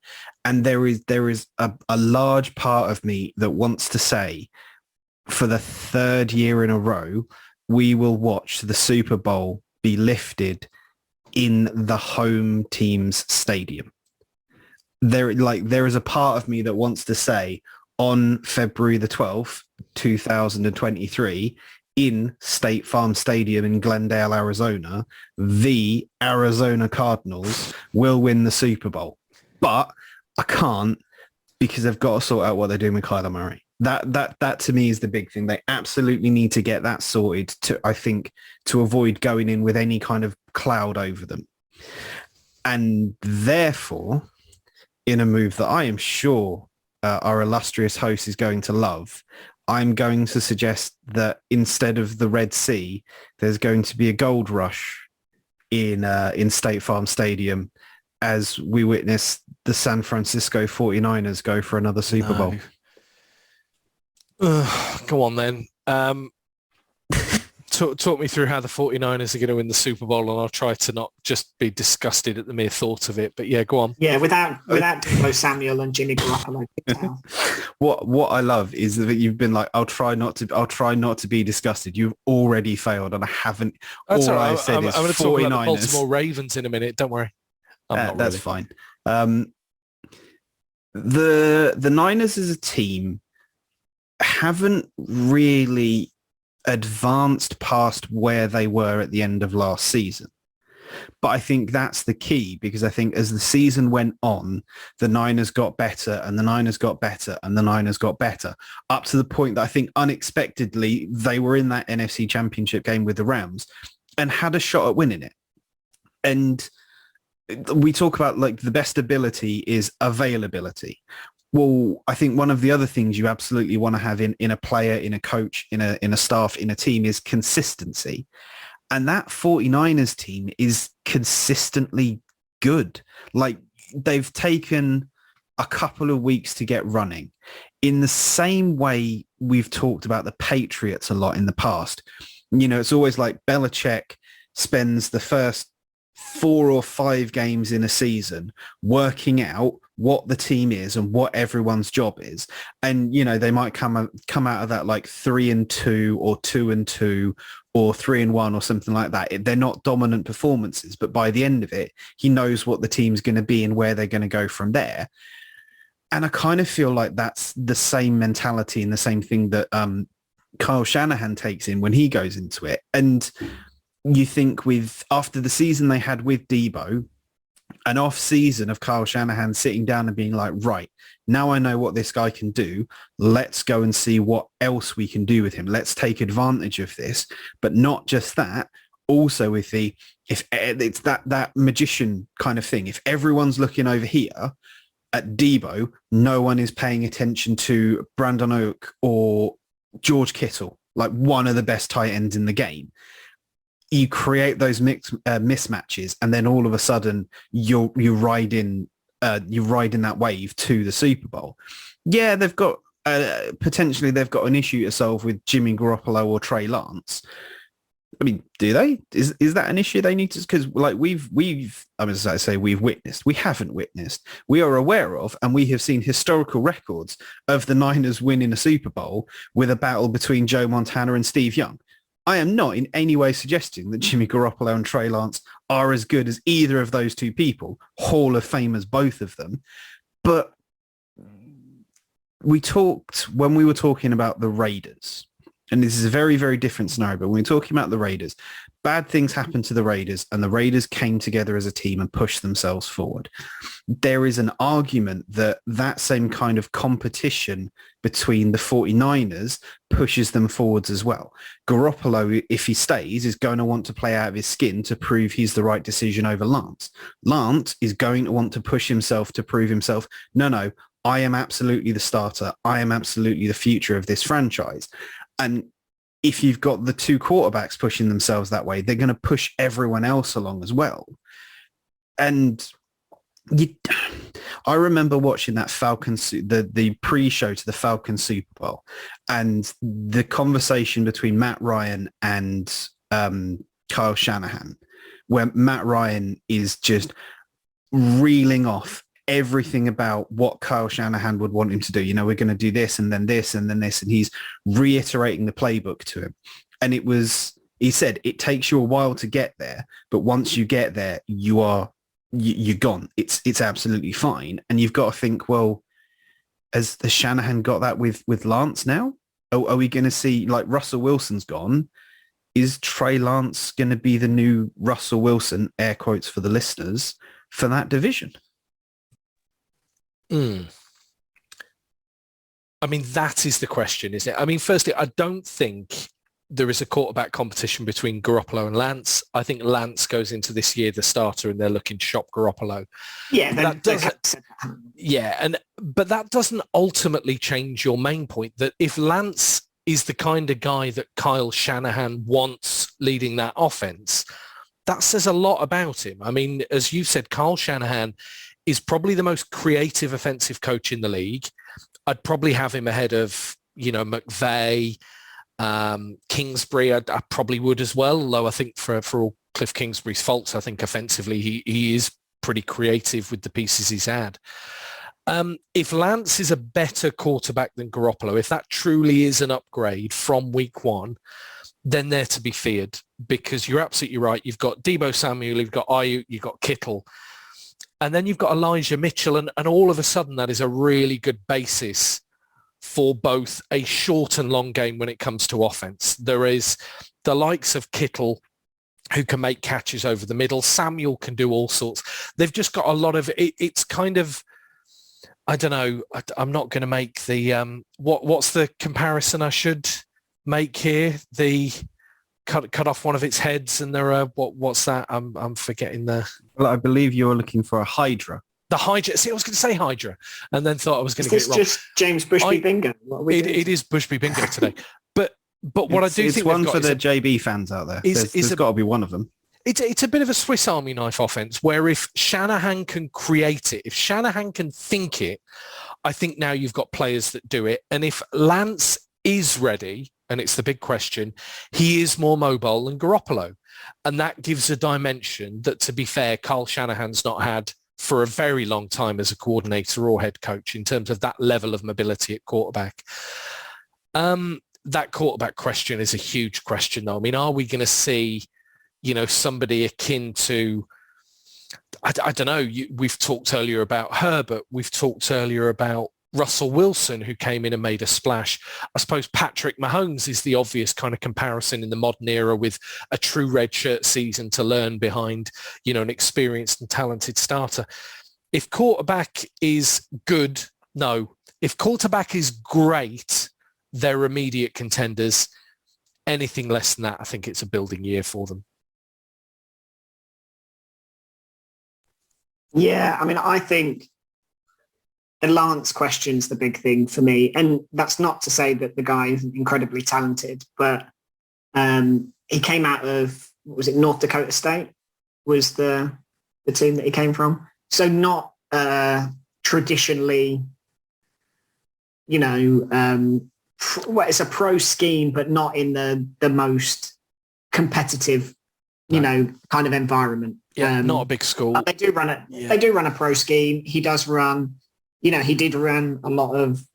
And there is a large part of me that wants to say, for the third year in a row, we will watch the Super Bowl be lifted in the home team's stadium. There is a part of me that wants to say on February the 12th, 2023, in State Farm Stadium in Glendale, Arizona, the Arizona Cardinals will win the Super Bowl. But I can't, because they've got to sort out what they're doing with Kyler Murray. That to me is the big thing. They absolutely need to get that sorted to avoid going in with any kind of cloud over them. And therefore, in a move that I am sure our illustrious host is going to love, I'm going to suggest that instead of the Red Sea, there's going to be a gold rush in State Farm Stadium as we witness the San Francisco 49ers go for another Super Bowl. Go on then. Talk me through how the 49ers are going to win the Super Bowl, and I'll try to not just be disgusted at the mere thought of it. But yeah, go on. Yeah, without Deebo Samuel and Jimmy Garoppolo. What I love is that you've been like, I'll try not to be disgusted. You've already failed, and I haven't. That's all all right. I've said I'm is going to talk about the 49ers. Baltimore Ravens in a minute. Don't worry. That's fine. The Niners as a team haven't really advanced past where they were at the end of last season. But I think that's the key, because I think as the season went on, the Niners got better and the Niners got better and the Niners got better, up to the point that I think unexpectedly they were in that NFC Championship game with the Rams and had a shot at winning it. And we talk about like the best ability is availability. Well, I think one of the other things you absolutely want to have in a player, in a coach, in a staff, in a team is consistency. And that 49ers team is consistently good. Like, they've taken a couple of weeks to get running. In the same way we've talked about the Patriots a lot in the past. You know, it's always like Belichick spends the first 4 or 5 games in a season working out what the team is and what everyone's job is. And, you know, they might come out of that like 3-2 or 2-2 or 3-1 or something like that. They're not dominant performances, but by the end of it, he knows what the team's going to be and where they're going to go from there. And I kind of feel like that's the same mentality and the same thing that Kyle Shanahan takes in when he goes into it. And you think after the season they had with Deebo, an off season of Kyle Shanahan sitting down and being like, right, now I know what this guy can do. Let's go and see what else we can do with him. Let's take advantage of this. But not just that, also with if it's that magician kind of thing. If everyone's looking over here at Deebo, no one is paying attention to Brandon Oak or George Kittle, like one of the best tight ends in the game. You create those mismatches, and then all of a sudden you ride in that wave to the Super Bowl. Yeah, they've got potentially they've got an issue to solve with Jimmy Garoppolo or Trey Lance. I mean, do they? Is that an issue they need to? Because like we've I mean, as I say, we haven't witnessed. We are aware of, and we have seen historical records of the Niners winning a Super Bowl with a battle between Joe Montana and Steve Young. I am not in any way suggesting that Jimmy Garoppolo and Trey Lance are as good as either of those two people, Hall of Famers, both of them. But we talked when we were talking about the Raiders, and this is a very, very different scenario, but when we're talking about the Raiders, bad things happened to the Raiders, and the Raiders came together as a team and pushed themselves forward. There is an argument that that same kind of competition between the 49ers pushes them forwards as well. Garoppolo, if he stays, is going to want to play out of his skin to prove he's the right decision over Lance. Lance is going to want to push himself to prove himself. No, I am absolutely the starter. I am absolutely the future of this franchise. And if you've got the two quarterbacks pushing themselves that way, they're going to push everyone else along as well. And I remember watching that the pre-show to the Falcons Super Bowl, and the conversation between Matt Ryan and Kyle Shanahan, where Matt Ryan is just reeling off everything about what Kyle Shanahan would want him to do. You know, we're going to do this and then this and then this. And he's reiterating the playbook to him. And he said, it takes you a while to get there, but once you get there, you're gone. It's absolutely fine. And you've got to think, well, has Shanahan got that with Lance now? Are we going to see, like, Russell Wilson's gone? Is Trey Lance going to be the new Russell Wilson, air quotes for the listeners, for that division? I mean, that is the question, isn't it? I mean, firstly, I don't think there is a quarterback competition between Garoppolo and Lance. I think Lance goes into this year the starter, and they're looking to shop Garoppolo. Yeah, but that doesn't ultimately change your main point, that if Lance is the kind of guy that Kyle Shanahan wants leading that offense, that says a lot about him. I mean, as you said, Kyle Shanahan is probably the most creative offensive coach in the league. I'd probably have him ahead of, McVeigh, Kingsbury, I probably would as well, although I think for all Cliff Kingsbury's faults, I think offensively he is pretty creative with the pieces he's had. If Lance is a better quarterback than Garoppolo, if that truly is an upgrade from week one, then they're to be feared, because you're absolutely right. You've got Deebo Samuel, you've got Ayuk, you've got Kittle, and then you've got Elijah Mitchell, and all of a sudden that is a really good basis for both a short and long game when it comes to offense. There is the likes of Kittle, who can make catches over the middle. Samuel can do all sorts. They've just got a lot of it. It's kind of, I don't know. I'm not going to make the what's the comparison I should make here? The cut off one of its heads, and there are what's that? I'm forgetting the. Well, I believe you're looking for a Hydra. The Hydra. See, I was going to say Hydra, and then thought I was going to get it wrong. Is this just James Bushby bingo? It is Bushby bingo today. But what I do think it's one for the JB fans out there. There's got to be one of them. It's a bit of a Swiss Army knife offense, where if Shanahan can create it, if Shanahan can think it, I think now you've got players that do it. And if Lance is ready, and it's the big question, he is more mobile than Garoppolo. And that gives a dimension that, to be fair, Kyle Shanahan's not had for a very long time as a coordinator or head coach, in terms of that level of mobility at quarterback. That quarterback question is a huge question, though. I mean, are we going to see, somebody akin to, I don't know, we've talked earlier about Herbert, we've talked earlier about Russell Wilson, who came in and made a splash. I suppose Patrick Mahomes is the obvious kind of comparison in the modern era, with a true redshirt season to learn behind, an experienced and talented starter. If quarterback is good, no. If quarterback is great, they're immediate contenders. Anything less than that, I think it's a building year for them. Yeah, I mean, I think the Lance question's the big thing for me. And that's not to say that the guy isn't incredibly talented, but he came out of, was it North Dakota State was the team that he came from? So not traditionally, it's a pro scheme, but not in the most competitive, kind of environment. Yeah, not a big school. They do run a pro scheme. He does run, he did run a lot of,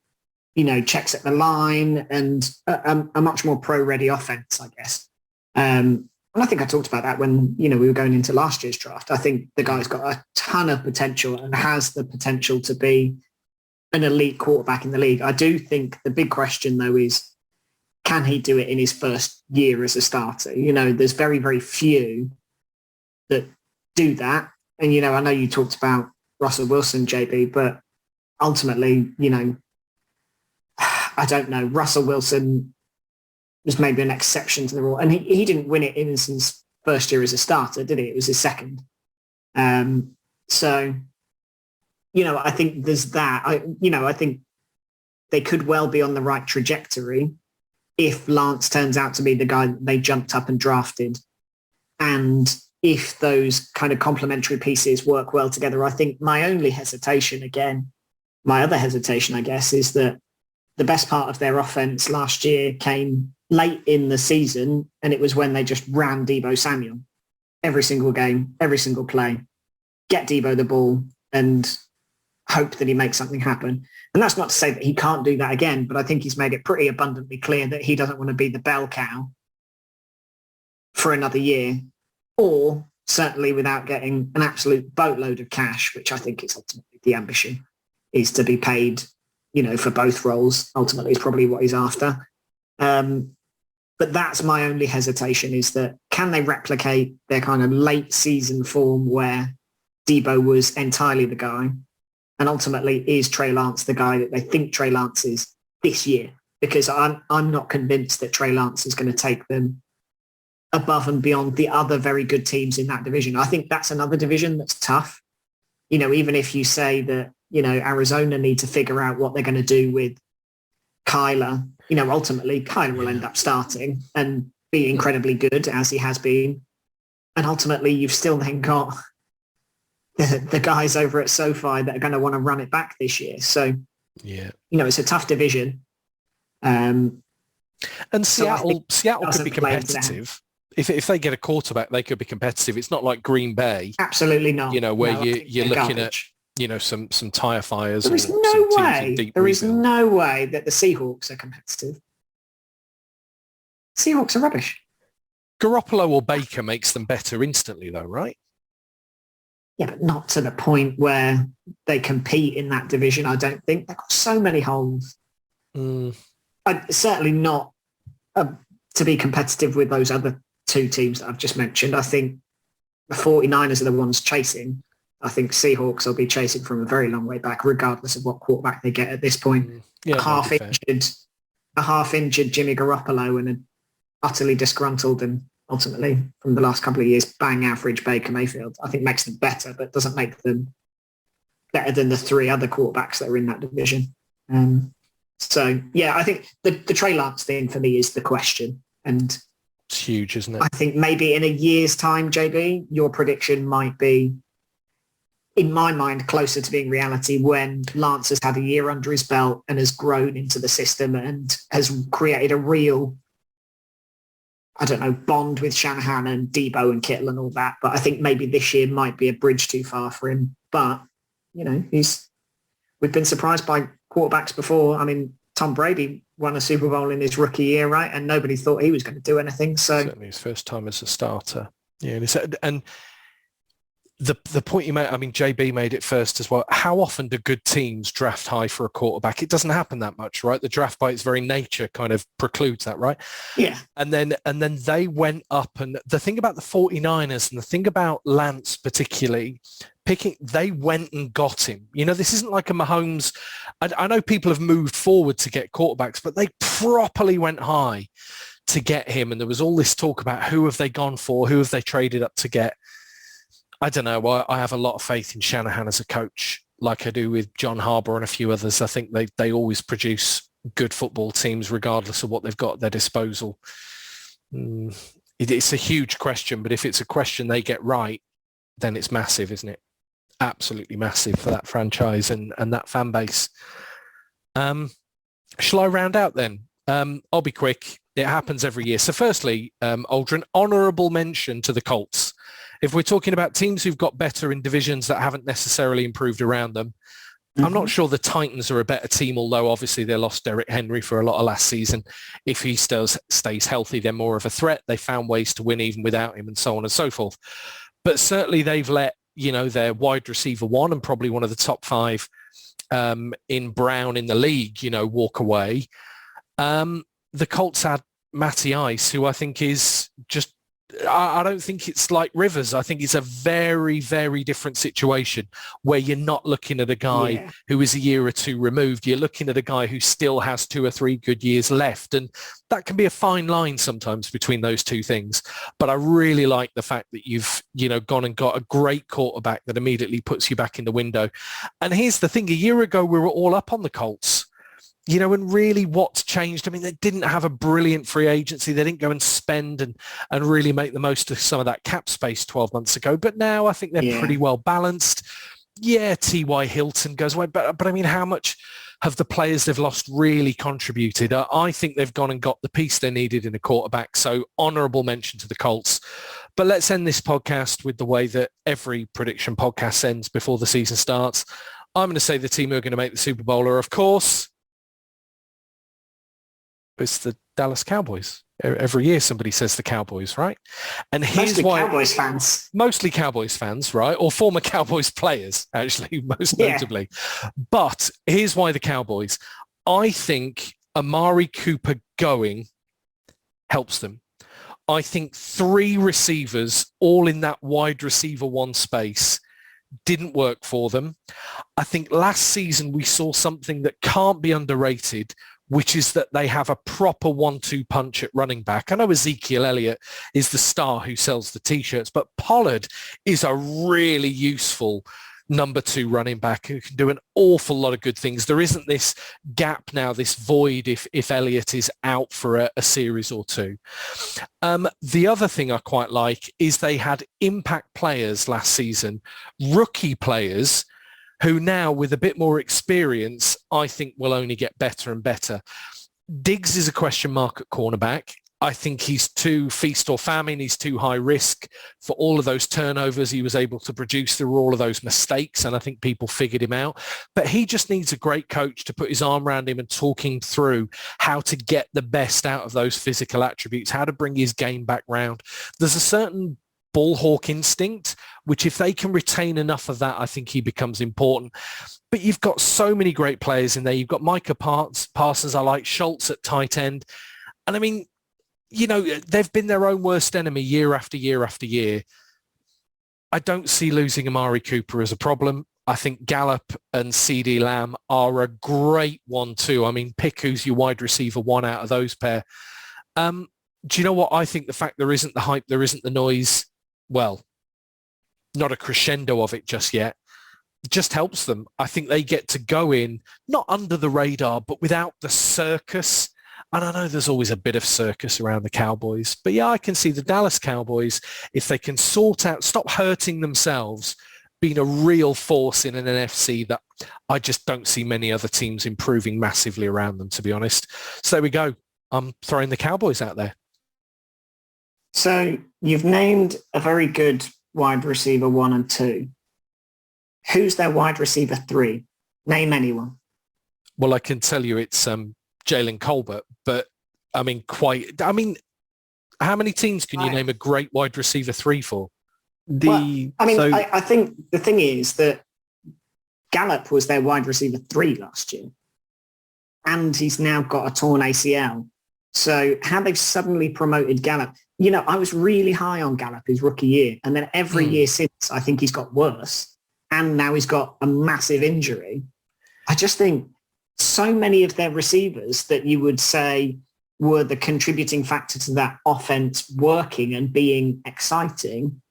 checks at the line and a much more pro-ready offense, I guess. And I think I talked about that when, we were going into last year's draft. I think the guy's got a ton of potential and has the potential to be an elite quarterback in the league. I do think the big question, though, is can he do it in his first year as a starter? There's very, very few that do that. And, I know you talked about Russell Wilson, JB, but ultimately, I don't know. Russell Wilson was maybe an exception to the rule. And he didn't win it in his first year as a starter, did he? It was his second. So, I think there's that. I think they could well be on the right trajectory if Lance turns out to be the guy that they jumped up and drafted. And if those kind of complementary pieces work well together. I think my only hesitation, my other hesitation, I guess, is that the best part of their offense last year came late in the season, and it was when they just ran Deebo Samuel every single game, every single play, get Deebo the ball and hope that he makes something happen. And that's not to say that he can't do that again, but I think he's made it pretty abundantly clear that he doesn't want to be the bell cow for another year, or certainly without getting an absolute boatload of cash, which I think is ultimately the ambition, is to be paid, for both roles. Ultimately is probably what he's after. But that's my only hesitation, is that can they replicate their kind of late season form where Deebo was entirely the guy, and ultimately is Trey Lance the guy that they think Trey Lance is this year? Because I'm not convinced that Trey Lance is going to take them above and beyond the other very good teams in that division. I think that's another division that's tough. Even if you say that, Arizona need to figure out what they're going to do with Kyler, ultimately Kyler will end up starting and be incredibly good, as he has been. And ultimately you've still then got the guys over at SoFi that are going to want to run it back this year. So, yeah, it's a tough division. Um, And So I think Seattle could doesn't be play into that. competitive. If Seattle could be doesn't play into that. competitive, if they get a quarterback, they could be competitive. It's not like Green Bay, Absolutely not. where No, I think you're they're looking garbage. at some tire fires There or is some no teams in way. deep There is rebuild. no way that the Seahawks are competitive. Seahawks are rubbish. Garoppolo or Baker makes them better instantly, though, right? Yeah, but not to the point where they compete in that division. I don't think they've got so many holes. Certainly not to be competitive with those other two teams that I've just mentioned. I think the 49ers are the ones chasing. I think Seahawks will be chasing from a very long way back, regardless of what quarterback they get at this point. Yeah, a half injured Jimmy Garoppolo and an utterly disgruntled and ultimately from the last couple of years bang average Baker Mayfield, I think makes them better, but doesn't make them better than the three other quarterbacks that are in that division. So yeah, I think the Trey Lance thing for me is the question, and it's huge, isn't it? I think maybe in a year's time, JB, your prediction might be, in my mind, closer to being reality when Lance has had a year under his belt and has grown into the system and has created a real, I don't know, bond with Shanahan and Debo and Kittle and all that. But I think maybe this year might be a bridge too far for him. But, we've been surprised by quarterbacks before. I mean, Tom Brady won a Super Bowl in his rookie year, right? And nobody thought he was going to do anything. So certainly his first time as a starter. Yeah, and the point you made, I mean, JB made it first as well. How often do good teams draft high for a quarterback? It doesn't happen that much, right? The draft by its very nature kind of precludes that, right? Yeah. And then they went up, and the thing about the 49ers and the thing about Lance particularly, they went and got him. This isn't like a Mahomes. I know people have moved forward to get quarterbacks, but they properly went high to get him. And there was all this talk about who have they gone for? Who have they traded up to get? I don't know. I have a lot of faith in Shanahan as a coach, like I do with John Harbaugh and a few others. I think they always produce good football teams regardless of what they've got at their disposal. It's a huge question, but if it's a question they get right, then it's massive, isn't it? Absolutely massive for that franchise and that fan base. Shall I round out then? I'll be quick. It happens every year. So firstly, Aldrin, honourable mention to the Colts. If we're talking about teams who've got better in divisions that haven't necessarily improved around them, I'm not sure the Titans are a better team, although obviously they lost Derrick Henry for a lot of last season. If he stays healthy, they're more of a threat. They found ways to win even without him and so on and so forth. But certainly they've let, their wide receiver one and probably one of the top five in Brown in the league, walk away. The Colts had Matty Ice, who I think is just, I don't think it's like Rivers. I think it's a very, very different situation where you're not looking at a guy who is a year or two removed. You're looking at a guy who still has 2 or 3 good years left. And that can be a fine line sometimes between those two things. But I really like the fact that you've, gone and got a great quarterback that immediately puts you back in the window. And here's the thing. A year ago, we were all up on the Colts. And really what's changed? I mean, they didn't have a brilliant free agency. They didn't go and spend and really make the most of some of that cap space 12 months ago. But now I think they're pretty well balanced. Yeah, T.Y. Hilton goes away. But I mean, how much have the players they've lost really contributed? I think they've gone and got the piece they needed in a quarterback. So honourable mention to the Colts. But let's end this podcast with the way that every prediction podcast ends before the season starts. I'm going to say the team who are going to make the Super Bowl are, of course, it's the Dallas Cowboys. Every year somebody says the Cowboys, right? And here's mostly why. Cowboys fans. Mostly Cowboys fans, right? Or former Cowboys players, actually, most notably. But here's why the Cowboys. I think Amari Cooper going helps them. I think 3 receivers all in that wide receiver one space didn't work for them. I think last season we saw something that can't be underrated, which is that they have a proper 1-2 punch at running back. I know Ezekiel Elliott is the star who sells the T-shirts, but Pollard is a really useful number 2 running back who can do an awful lot of good things. There isn't this gap now, this void if Elliott is out for a series or 2. The other thing I quite like is they had impact players last season, rookie players, who now with a bit more experience, I think will only get better and better. Diggs is a question mark at cornerback. I think he's too feast or famine. He's too high risk for all of those turnovers he was able to produce through all of those mistakes. And I think people figured him out. But he just needs a great coach to put his arm around him and talk him through how to get the best out of those physical attributes, how to bring his game back round. There's a certain ball hawk instinct, which if they can retain enough of that, I think he becomes important. But you've got so many great players in there. You've got Micah Parsons, I like Schultz at tight end. And I mean, you know, they've been their own worst enemy year after year after year. I don't see losing Amari Cooper as a problem. I think Gallup and CeeDee Lamb are a great 1-2. I mean, pick who's your wide receiver one out of those pair. Do you know what? I think the fact there isn't the hype, there isn't the noise, well, not a crescendo of it just yet, just helps them. I think they get to go in, not under the radar, but without the circus. And I know there's always a bit of circus around the Cowboys, but yeah, I can see the Dallas Cowboys, if they can sort out, stop hurting themselves, being a real force in an NFC that I just don't see many other teams improving massively around them, to be honest. So there we go. I'm throwing the Cowboys out there. So you've named a very good wide receiver 1 and 2. Who's their wide receiver 3? Name anyone. Well, I can tell you it's Jalen Colbert, but how many teams can you name a great wide receiver 3 for? I think the thing is that Gallup was their wide receiver 3 last year, and he's now got a torn ACL. So how they've suddenly promoted Gallup, you know, I was really high on Gallup his rookie year, and then every year since, I think he's got worse, and now he's got a massive injury. I just think so many of their receivers that you would say were the contributing factor to that offense working and being exciting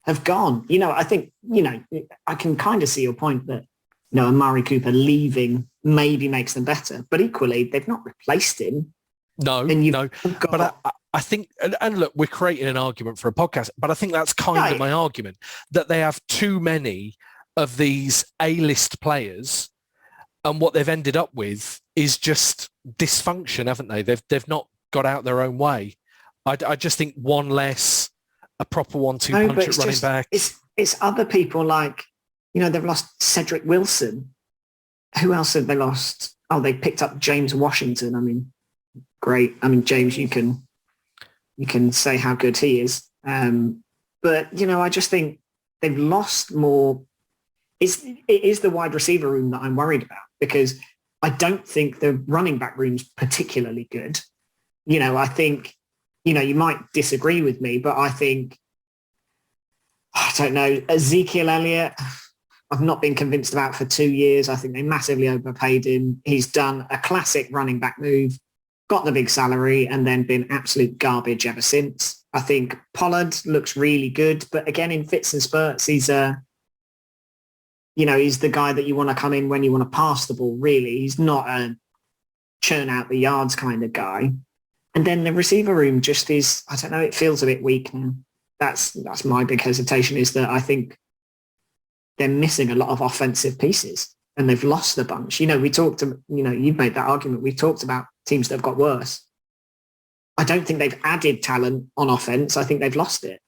have gone. You know, I think, you know, I can kind of see your point that, you know, Amari Cooper leaving maybe makes them better, but equally they've not replaced him. No. But I think, and look, we're creating an argument for a podcast, but I think that's kind of my argument, that they have too many of these A-list players, and what they've ended up with is just dysfunction, haven't they? They've not got out their own way. I just think one less, a proper 1-2 punch at running back. It's other people like, you know, they've lost Cedric Wilson. Who else have they lost? Oh, they picked up James Washington. I mean, great. I mean, James, you can say how good he is. But, you know, I just think they've lost more. It is the wide receiver room that I'm worried about, because I don't think the running back room's particularly good. You know, I think, you know, you might disagree with me, but I think, I don't know, Ezekiel Elliott, I've not been convinced about for 2 years. I think they massively overpaid him. He's done a classic running back move, got the big salary, and then been absolute garbage ever since. I think Pollard looks really good, but again, in fits and spurts, he's the guy that you want to come in when you want to pass the ball, really. He's not a churn out the yards kind of guy. And then the receiver room just is, I don't know, it feels a bit weak now. That's my big hesitation, is that I think they're missing a lot of offensive pieces and they've lost a bunch. You know, you've made that argument. We've talked about teams that have got worse. I don't think they've added talent on offense. I think they've lost it.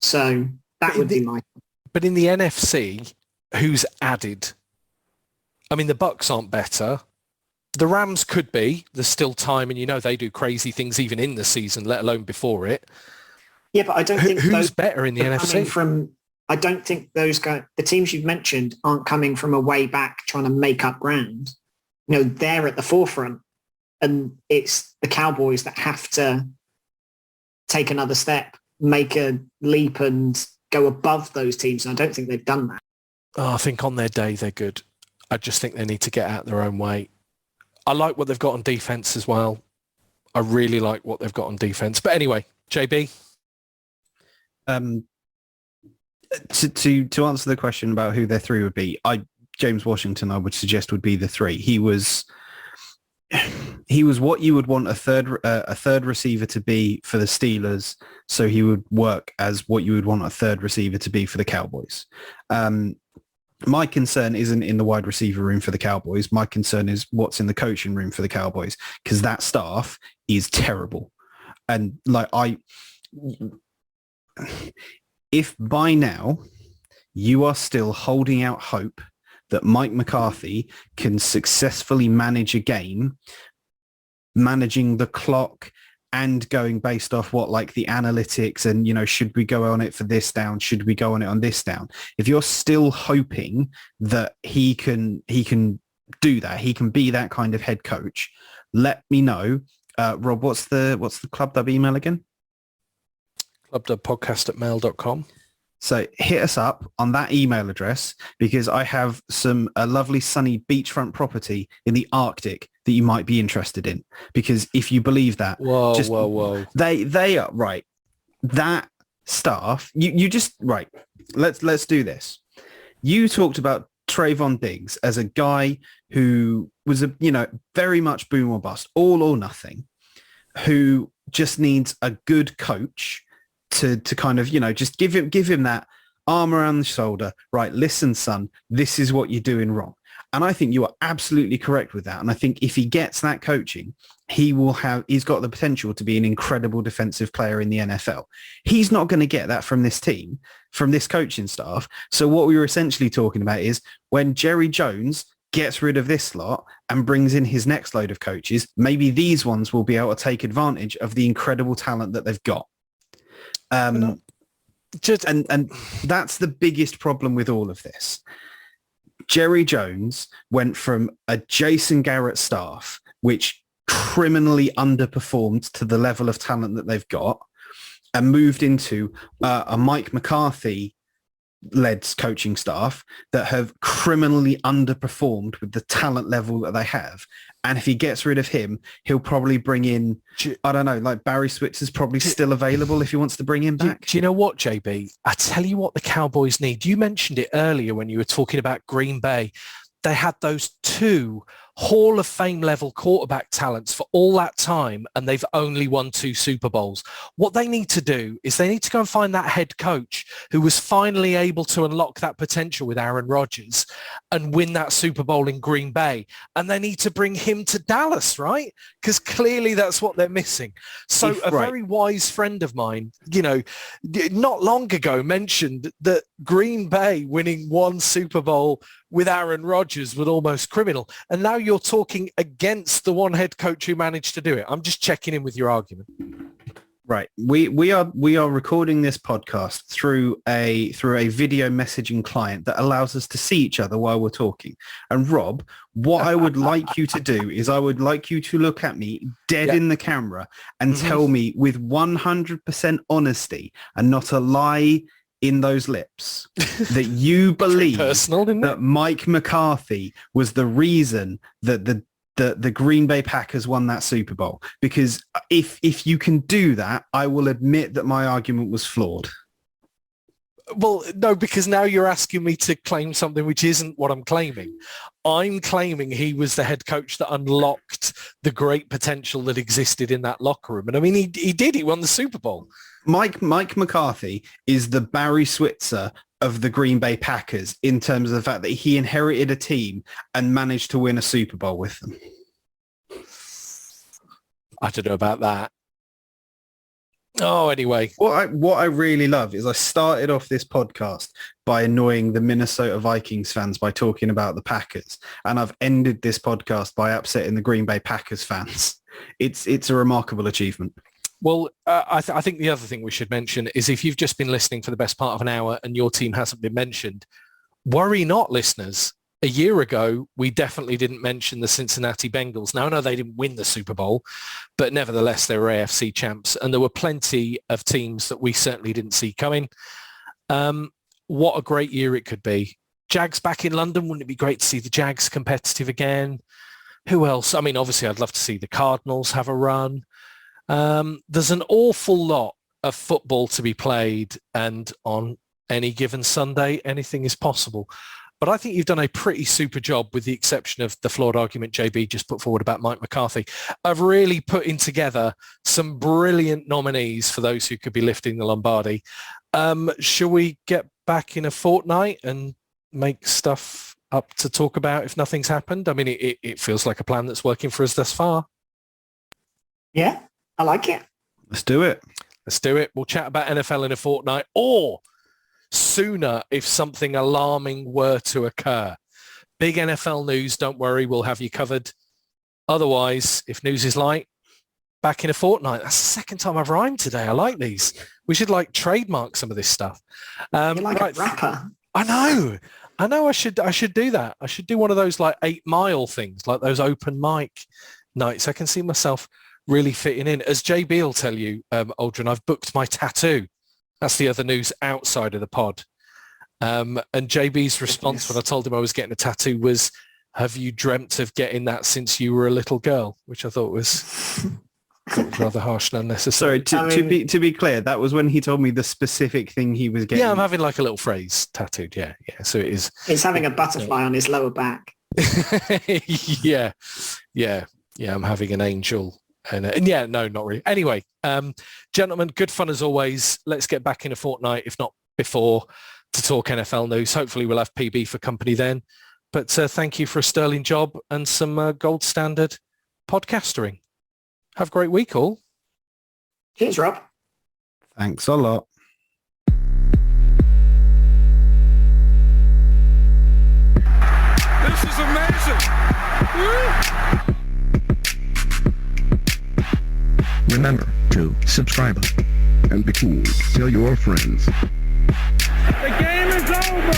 So that would be my... But in the NFC, who's added? I mean, the Bucks aren't better. The Rams could be. There's still time, and you know they do crazy things even in the season, let alone before it. Yeah, but I don't think who's better in the NFC. I don't think those guys, the teams you've mentioned, aren't coming from a way back trying to make up ground. You know, they're at the forefront, and it's the Cowboys that have to take another step, make a leap, and go above those teams. And I don't think they've done that. Oh, I think on their day they're good. I just think they need to get out their own way. I like what they've got on defense as well. I really like what they've got on defense. But anyway, JB. To answer the question about who their 3 would be, James Washington, I would suggest, would be the 3. He was what you would want a third receiver to be for the Steelers, so he would work as what you would want a third receiver to be for the Cowboys. My concern isn't in the wide receiver room for the Cowboys. My concern is what's in the coaching room for the Cowboys, because that staff is terrible. And like if by now you are still holding out hope that Mike McCarthy can successfully manage a game, managing the clock and going based off what like the analytics and, you know, should we go on it for this down? Should we go on it on this down? If you're still hoping that he can do that, he can be that kind of head coach, let me know. Rob, what's the Club Dub email again? clubdubpodcast@mail.com. So hit us up on that email address, because I have a lovely sunny beachfront property in the Arctic that you might be interested in. Because if you believe that, whoa. They are right. That staff, you just right. Let's do this. You talked about Trayvon Diggs as a guy who was very much boom or bust, all or nothing, who just needs a good coach to kind of, just give him that arm around the shoulder. Right, listen, son, this is what you're doing wrong. And I think you are absolutely correct with that. And I think if he gets that coaching, he's got the potential to be an incredible defensive player in the NFL. He's not going to get that from this team, from this coaching staff. So what we were essentially talking about is when Jerry Jones gets rid of this lot and brings in his next load of coaches, maybe these ones will be able to take advantage of the incredible talent that they've got. And that's the biggest problem with all of this. Jerry Jones went from a Jason Garrett staff, which criminally underperformed to the level of talent that they've got, and moved into a Mike McCarthy led coaching staff that have criminally underperformed with the talent level that they have. And if he gets rid of him, he'll probably bring in, I don't know, like Barry Switzer's probably still available if he wants to bring him back. Do you know what, JB? I tell you what the Cowboys need. You mentioned it earlier when you were talking about Green Bay. They had those two Hall of Fame level quarterback talents for all that time, and they've only won 2 Super Bowls. What they need to do is they need to go and find that head coach who was finally able to unlock that potential with Aaron Rodgers and win that Super Bowl in Green Bay. And they need to bring him to Dallas, right? Because clearly that's what they're missing. So very wise friend of mine, not long ago mentioned that Green Bay winning 1 Super Bowl with Aaron Rodgers was almost criminal. And now you're talking against the one head coach who managed to do it. I'm just checking in with your argument. Right. We are recording this podcast through a video messaging client that allows us to see each other while we're talking. And Rob, what I would like you to do is I would like you to look at me dead in the camera and tell me with 100% honesty and not a lie in those lips that you believe that Mike McCarthy was the reason that the Green Bay Packers won that Super Bowl. Because if you can do that, I will admit that my argument was flawed. Well, no, because now you're asking me to claim something which isn't what I'm claiming. I'm claiming he was the head coach that unlocked the great potential that existed in that locker room. And I mean, he did. He won the Super Bowl. Mike McCarthy is the Barry Switzer of the Green Bay Packers in terms of the fact that he inherited a team and managed to win a Super Bowl with them. I don't know about that. Oh, anyway. What I really love is I started off this podcast by annoying the Minnesota Vikings fans by talking about the Packers. And I've ended this podcast by upsetting the Green Bay Packers fans. It's a remarkable achievement. Well, I think the other thing we should mention is if you've just been listening for the best part of an hour and your team hasn't been mentioned, worry not, listeners. A year ago, we definitely didn't mention the Cincinnati Bengals. Now, I know they didn't win the Super Bowl, but nevertheless, they were AFC champs. And there were plenty of teams that we certainly didn't see coming. What a great year it could be. Jags back in London. Wouldn't it be great to see the Jags competitive again? Who else? I mean, obviously, I'd love to see the Cardinals have a run. There's an awful lot of football to be played, and on any given Sunday, anything is possible. But I think you've done a pretty super job, with the exception of the flawed argument JB just put forward about Mike McCarthy, of really putting together some brilliant nominees for those who could be lifting the Lombardi. Shall we get back in a fortnight and make stuff up to talk about if nothing's happened? I mean, it feels like a plan that's working for us thus far. Yeah, I like it. Let's do it. Let's do it. We'll chat about NFL in a fortnight or sooner if something alarming were to occur. Big NFL news, don't worry, we'll have you covered. Otherwise, if news is light, back in a fortnight. That's the second time I've rhymed today. I like these. We should trademark some of this stuff. You're like a rapper. I know. I should do that. I should do one of those 8 Mile things, like those open mic nights. I can see myself really fitting in. As JB will tell you, Aldrin, I've booked my tattoo. That's the other news outside of the pod. And JB's response when I told him I was getting a tattoo was, have you dreamt of getting that since you were a little girl? Which I thought was rather harsh and unnecessary. Sorry, to be clear, that was when he told me the specific thing he was getting. Yeah, I'm having a little phrase tattooed. Yeah. So it is. He's having a butterfly on his lower back. Yeah. I'm having an angel. And yeah, no, not really. Anyway, gentlemen, good fun as always. Let's get back in a fortnight, if not before, to talk NFL news. Hopefully we'll have PB for company then. But thank you for a sterling job and some gold standard podcastering. Have a great week, all. Cheers, Rob. Thanks a lot. This is amazing. Woo! Remember to subscribe and be cool. Tell your friends. The game is over.